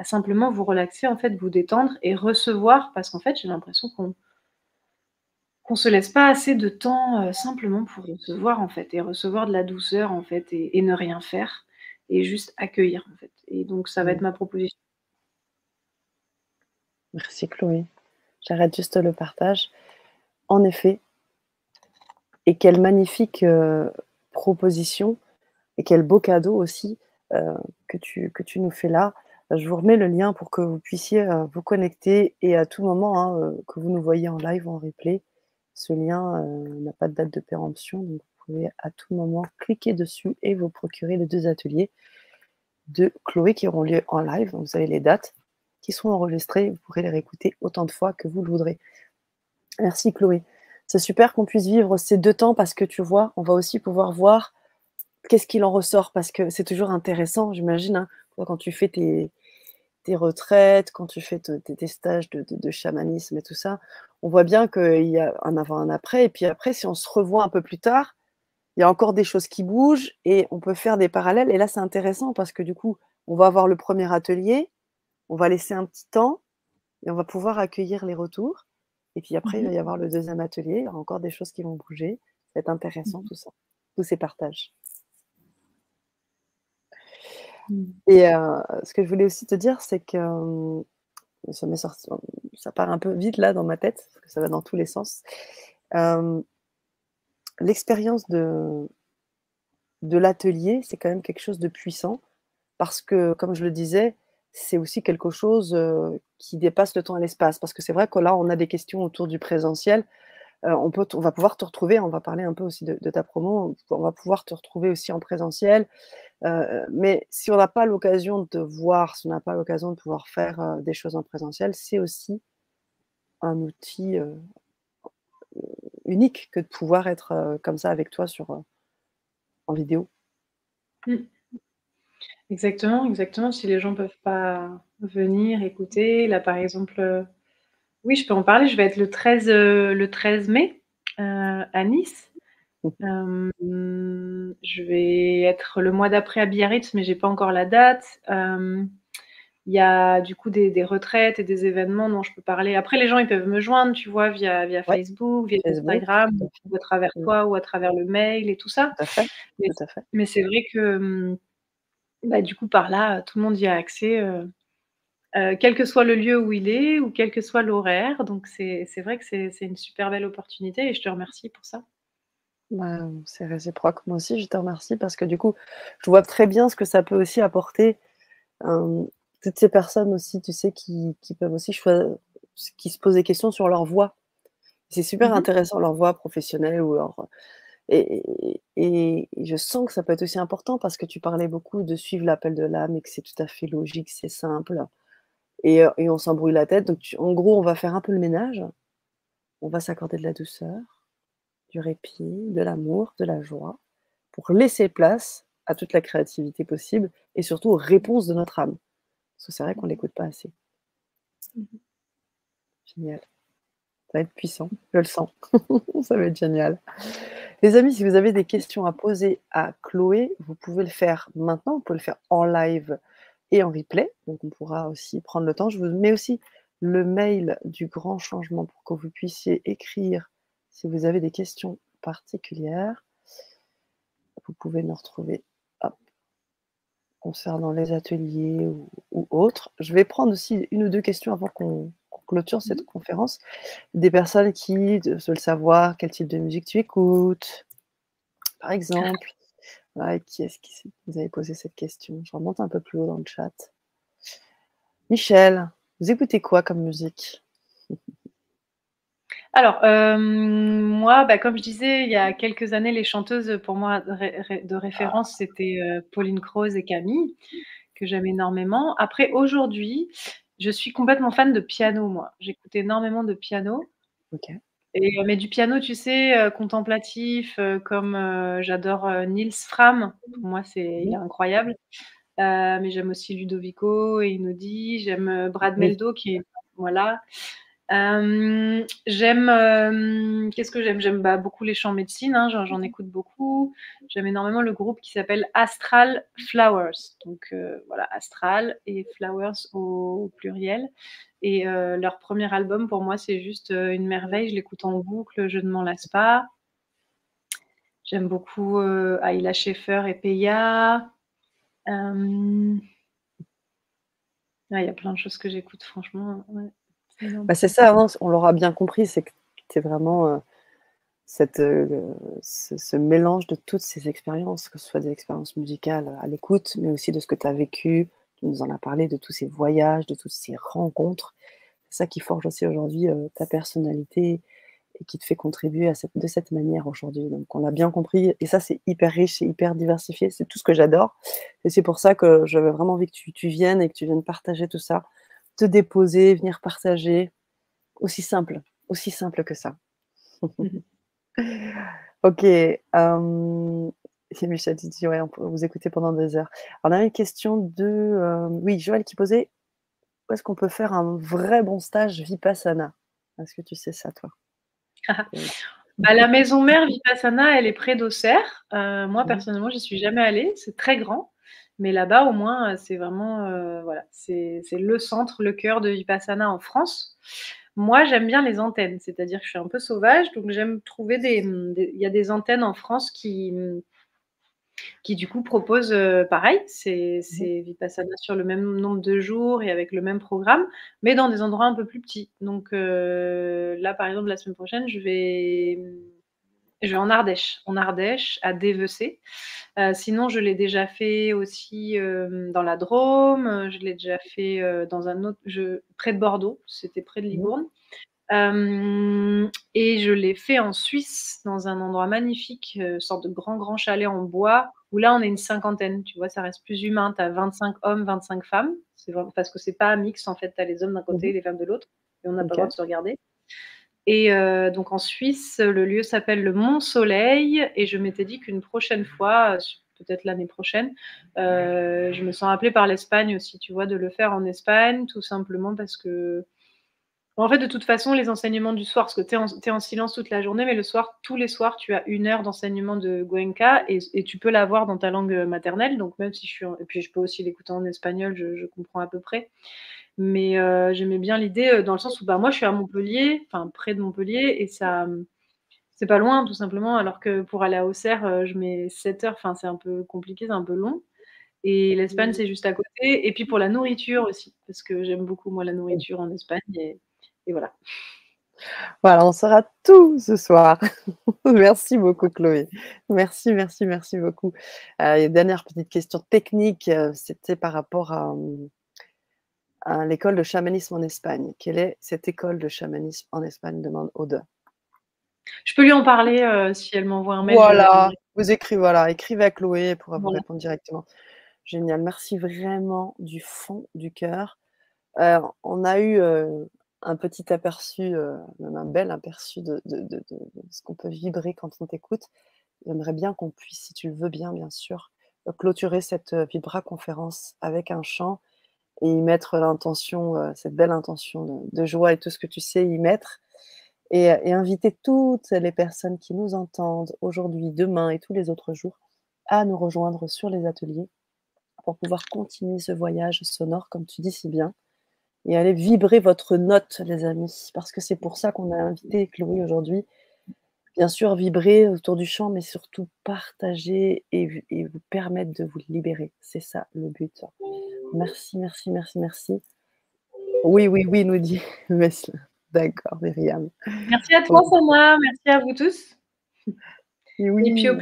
Speaker 2: simplement vous relaxer, en fait, vous détendre et recevoir parce qu'en fait, j'ai l'impression qu'on se laisse pas assez de temps, simplement pour recevoir, en fait et recevoir de la douceur, en fait et ne rien faire et juste accueillir, en fait et donc ça va
Speaker 1: Mmh.
Speaker 2: être ma proposition.
Speaker 1: Merci Chloé. J'arrête juste le partage. En effet, et quelle magnifique, proposition et quel beau cadeau aussi, heu, que tu nous fais là. Je vous remets le lien pour que vous puissiez, vous connecter et à tout moment, hein, que vous nous voyez en live ou en replay. Ce lien, n'a pas de date de péremption, donc vous pouvez à tout moment cliquer dessus et vous procurer les 2 ateliers de Chloé qui auront lieu en live. Donc vous avez les dates qui seront enregistrées, vous pourrez les réécouter autant de fois que vous le voudrez. Merci Chloé. C'est super qu'on puisse vivre ces 2 temps parce que tu vois, on va aussi pouvoir voir qu'est-ce qu'il en ressort parce que c'est toujours intéressant, j'imagine, hein, toi quand tu fais tes retraites, quand tu fais tes stages de chamanisme et tout ça, on voit bien qu'il y a un avant, un après et puis après si on se revoit un peu plus tard, il y a encore des choses qui bougent et on peut faire des parallèles et là, c'est intéressant parce que du coup, on va avoir le premier atelier, on va laisser un petit temps et on va pouvoir accueillir les retours et puis après, il va
Speaker 2: Mmh
Speaker 1: y avoir le deuxième atelier, il y aura encore des choses qui vont bouger. Ça va être intéressant
Speaker 2: mh.
Speaker 1: tout ça, tous ces partages
Speaker 2: Mmh.
Speaker 1: et ce que je voulais aussi te dire, c'est que, ça m'est sorti ça part un peu vite là dans ma tête, parce que ça va dans tous les sens. Hem, L'expérience de l'atelier, c'est quand même quelque chose de puissant parce que, comme je le disais, c'est aussi quelque chose, qui dépasse le temps et l'espace. Parce que c'est vrai que là, on a des questions autour du présentiel, on va pouvoir te retrouver, on va parler un peu aussi de ta promo, on va pouvoir te retrouver aussi en présentiel, Mais si on n'a pas l'occasion de te voir, si on n'a pas l'occasion de pouvoir faire, des choses en présentiel, c'est aussi un outil, unique que de pouvoir être, comme ça avec toi en vidéo.
Speaker 2: Mmh. Exactement, exactement. Si les gens peuvent pas venir écouter, là, par exemple, oui, je peux en parler. Je vais être le 13 mai, à Nice. Je vais être le mois d'après à Biarritz, mais j'ai pas encore la date. Il y a du coup des retraites et des événements dont je peux parler. Après, les gens, ils peuvent me joindre, tu vois, via
Speaker 1: Ouais,
Speaker 2: Facebook, via
Speaker 1: Facebook,
Speaker 2: Instagram,
Speaker 1: tout à fait.
Speaker 2: ou à travers
Speaker 1: Mmh,
Speaker 2: toi, ou à travers le mail et tout ça.
Speaker 1: tout à fait,
Speaker 2: Mais
Speaker 1: tout à fait.
Speaker 2: mais c'est vrai que, bah, du coup, par là, tout le monde y a accès, quel que soit le lieu où il est ou quel que soit l'horaire. Donc c'est vrai que c'est une super belle opportunité et je te remercie pour ça.
Speaker 1: Bah, c'est réciproque. Moi aussi, je te remercie parce que du coup, je vois très bien ce que ça peut aussi apporter, hem, toutes ces personnes aussi, tu sais, qui peuvent aussi qui se posent des questions sur leur voix. C'est super
Speaker 2: Mmh mh.
Speaker 1: intéressant, leur voix professionnelle ou leur et je sens que ça peut être aussi important parce que tu parlais beaucoup de suivre l'appel de l'âme et que c'est tout à fait logique, c'est simple et on s'embrouille la tête. Donc en gros, on va faire un peu le ménage, on va s'accorder de la douceur, du répit, de l'amour, de la joie, pour laisser place à toute la créativité possible et surtout aux réponses de notre âme. Parce que c'est vrai qu'on l'écoute pas assez.
Speaker 2: Mmh.
Speaker 1: Génial, ça va être puissant, je le sens. Ça va être génial. Les amis, si vous avez des questions à poser à Chloé, vous pouvez le faire maintenant, vous pouvez le faire en live et en replay, donc on pourra aussi prendre le temps. Je vous mets aussi le mail du grand changement pour que vous puissiez écrire si vous avez des questions particulières. Vous pouvez nous retrouver, hop, concernant les ateliers ou autres. Je vais prendre aussi une ou 2 questions avant qu'on clôture
Speaker 2: Mmh
Speaker 1: cette
Speaker 2: mh.
Speaker 1: conférence. Des personnes qui veulent savoir quel type de musique tu écoutes, par exemple. Ouais, qui est-ce qui vous avez posé cette question? Je remonte un peu plus haut dans le chat. Michel, vous écoutez quoi comme musique?
Speaker 2: Alors, moi, bah, comme je disais, il y a quelques années, les chanteuses, pour moi, de référence, c'était, Pauline Croze et Camille, que j'aime énormément. Après, aujourd'hui, je suis complètement fan de piano, moi. J'écoute énormément de piano
Speaker 1: OK.
Speaker 2: et mais du piano, tu sais, contemplatif, comme, j'adore, Nils Frahm. Pour moi, il
Speaker 1: Mmh.
Speaker 2: est incroyable. Mais j'aime aussi Ludovico Einaudi, j'aime, Brad
Speaker 1: Oui.
Speaker 2: Meldo qui est voilà. J'aime, qu'est-ce que j'aime? J'aime, bah, beaucoup les chants médecine, hein, j'en écoute beaucoup. J'aime énormément le groupe qui s'appelle Astral Flowers, donc voilà, Astral et Flowers au pluriel et leur premier album pour moi, c'est juste, une merveille. Je l'écoute en boucle, je ne m'en lasse pas. J'aime beaucoup, Ayla Schaeffer et Peya. Hem, ouais, il y a plein de choses que j'écoute franchement, ouais, c'est énorme.
Speaker 1: Bah, c'est ça, hein, on l'aura bien compris, c'est que tu es vraiment, cette, ce mélange de toutes ces expériences, que ce soit des expériences musicales à l'écoute, mais aussi de ce que tu as vécu. Tu nous en as parlé, de tous ces voyages, de toutes ces rencontres. C'est ça qui forge aussi aujourd'hui, ta personnalité et qui te fait contribuer de cette manière aujourd'hui. Donc on l'a bien compris et ça, c'est hyper riche, c'est hyper diversifié, c'est tout ce que j'adore et c'est pour ça que j'avais vraiment envie que tu viennes et que tu viennes partager tout ça, te déposer, venir partager. Aussi simple que ça.
Speaker 2: Mmh mh.
Speaker 1: OK, c'est Michel qui dit: «Ouais, on peut vous écouter pendant des heures». Alors on a une question de, oui, Joël qui posait: «Où est-ce qu'on peut faire un vrai bon stage Vipassana?» Est-ce que tu sais ça toi? Heu,
Speaker 2: Bah, la maison mère Vipassana, elle est près d'Auxerre. Moi
Speaker 1: mmh
Speaker 2: personnellement, j'y suis jamais allée, c'est très grand, mais là-bas au moins, c'est vraiment, voilà, c'est le centre, le cœur de Vipassana en France. Moi, j'aime bien les antennes, c'est-à-dire que je suis un peu sauvage, donc j'aime trouver il y a des antennes en France qui du coup proposent, pareil,
Speaker 1: mh.
Speaker 2: c'est Vipassana sur le même nombre de jours et avec le même programme, mais dans des endroits un peu plus petits. Donc là, par exemple, la semaine prochaine, je vais en Ardèche, à Dévecé. Sinon, je l'ai déjà fait aussi, dans la Drôme, je l'ai déjà fait, dans un autre près de Bordeaux, c'était près de
Speaker 1: Mmh.
Speaker 2: Libourne. Et je l'ai fait en Suisse, dans un endroit magnifique, sorte de grand, grand chalet en bois. où là, on est une cinquantaine, tu vois, ça reste plus humain. Tu as 25 hommes, 25 femmes. C'est vraiment parce que c'est pas mixte, en fait, tu as les hommes d'un côté
Speaker 1: Mmh.
Speaker 2: et les femmes de l'autre et on n'a pas le droit
Speaker 1: OK.
Speaker 2: de se regarder et donc en Suisse, le lieu s'appelle le Mont Soleil et je m'étais dit qu'une prochaine fois, peut-être l'année prochaine, je me sens appelée par l'Espagne aussi, tu vois, de le faire en Espagne, tout simplement parce que en fait, de toute façon, les enseignements du soir, parce que tu es en silence toute la journée, mais le soir, tous les soirs, tu as 1 heure d'enseignement de Cuenca et tu peux l'avoir dans ta langue, maternelle, donc même si je suis en et puis je peux aussi l'écouter en espagnol, je comprends à peu près. Mais j'aimais bien l'idée, dans le sens où, bah, moi, je suis à Montpellier, enfin près de Montpellier et ça, c'est pas loin tout simplement, alors que pour aller à Auxerre, je mets 7 heures, enfin c'est un peu compliqué, c'est un peu long et l'Espagne,
Speaker 1: Mmh.
Speaker 2: c'est juste à côté et puis pour la nourriture aussi, parce que j'aime beaucoup moi la nourriture en Espagne et voilà.
Speaker 1: Voilà, on saura tout ce soir. Merci beaucoup Chloé. Merci, merci, merci beaucoup. Et dernière petite question technique, c'était par rapport à l'école de chamanisme en Espagne. Quelle est cette école de chamanisme en Espagne? Demande Aude.
Speaker 2: Je peux lui en parler, si elle m'envoie un mail, je lui
Speaker 1: Voilà,
Speaker 2: répondrai.
Speaker 1: vous écrivez voilà, écrivez à Chloé, elle pourra vous
Speaker 2: Voilà.
Speaker 1: répondre directement. Génial, merci vraiment du fond du cœur. On a eu, un petit aperçu, même un bel aperçu de ce qu'on peut vibrer quand on t'écoute. J'aimerais bien qu'on puisse, si tu le veux bien, bien sûr, clôturer cette, Vibra conférence avec un chant et y mettre l'intention, cette belle intention de joie et tout ce que tu sais y mettre et inviter toutes les personnes qui nous entendent aujourd'hui, demain et tous les autres jours à nous rejoindre sur les ateliers pour pouvoir continuer ce voyage sonore, comme tu dis si bien et aller vibrer votre note, les amis, parce que c'est pour ça qu'on a invité Chloé aujourd'hui. Bien sûr, vibrer autour du chant, mais surtout partager et vous permettre de vous libérer. C'est ça le but. Merci, merci, merci, merci. Oui, oui, oui, nous dit Mesle. D'accord, Myriam.
Speaker 2: Merci à toi
Speaker 1: OK.
Speaker 2: Sana, merci à vous tous
Speaker 1: Et
Speaker 2: et puis
Speaker 1: oui,
Speaker 2: au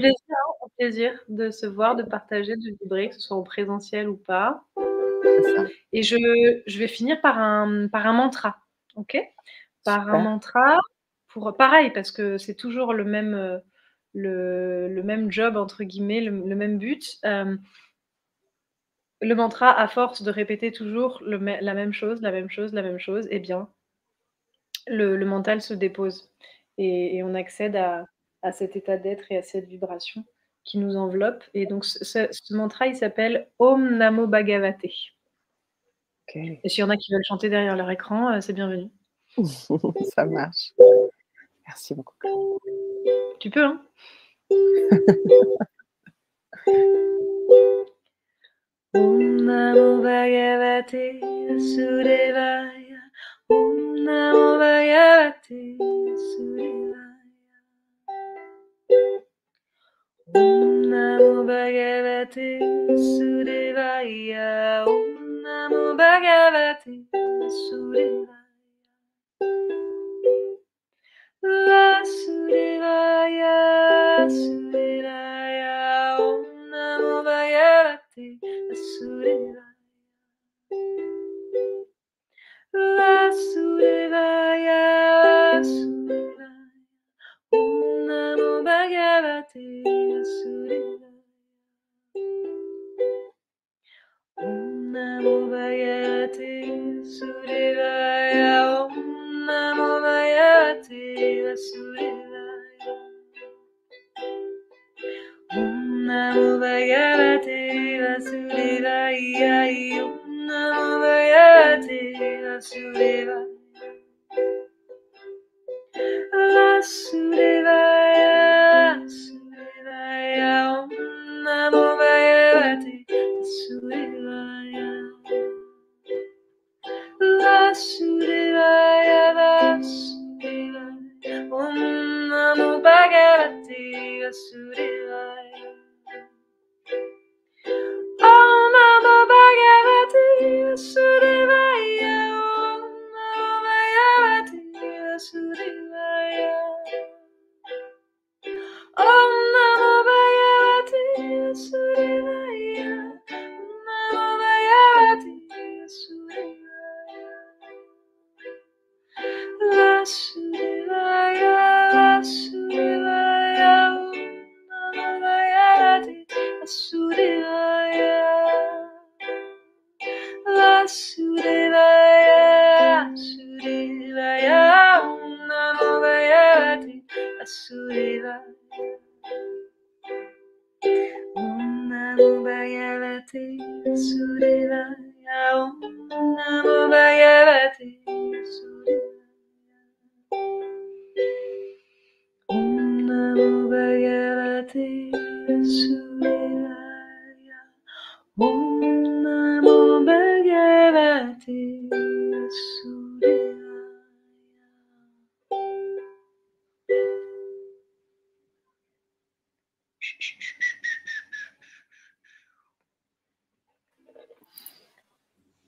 Speaker 2: plaisir de se voir, de partager, de vibrer, que ce soit en présentiel ou pas
Speaker 1: c'est ça.
Speaker 2: et je vais finir par un mantra, OK? Par un
Speaker 1: Super.
Speaker 2: mantra pour pareil, parce que c'est toujours le même «job» entre guillemets, le même but. Le mantra, à force de répéter toujours la même chose, la même chose, la même chose, eh bien, le mental se dépose et on accède à cet état d'être et à cette vibration qui nous enveloppe et donc ce mantra, il s'appelle Om Namo Bhagavate
Speaker 1: OK.
Speaker 2: et s'il y en a qui veulent chanter derrière leur écran, c'est bienvenu.
Speaker 1: Ça marche. Merci beaucoup, Chloé.
Speaker 2: Tu peux, hein? Om Namo Bhagavate Vasudevaya. Om Namo Bhagavate Vasudevaya. Om Namo Bhagavate Vasudevaya. Om Namo Bhagavate Vasudevaya. Vasudevaya, Vasudevaya. Om Namo Bhagavate Vasudevaya. Vasudevaya, Vasudevaya. Om Namo Bhagavate Vasudevaya. Om Namo Bhagavate Vasudevaya. Om Namo Bhagavate Vasudevaya. Om Namo Bhagavate Vasudevaya. Om Namo Bhagavate Vasudevaya. Vasudevaya, Vasudevaya. Om Namo Bhagavate Vasudevaya. Vasudevaya, Vasudevaya. Om Namo Bhagavate Vasudevaya. Om Namo Bhagavate Vasudevaya. Om Namo Bhagavate Vasudevaya. Om Namo Bhagavate Vasudevaya. Om Namo Bhagavate Vasudevaya. Vasudevaya, Vasudevaya. Om Vasudevaya, Vasudevaya, Om Namo Bhagavate Vasudevaya. Om Namo Bhagavate Vasudevaya, Om Namo Bhagavate Vasudevaya. Om Namo Bhagavate Vasudevaya. Om Namo Bhagavate Vasudevaya.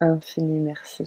Speaker 1: Infini merci.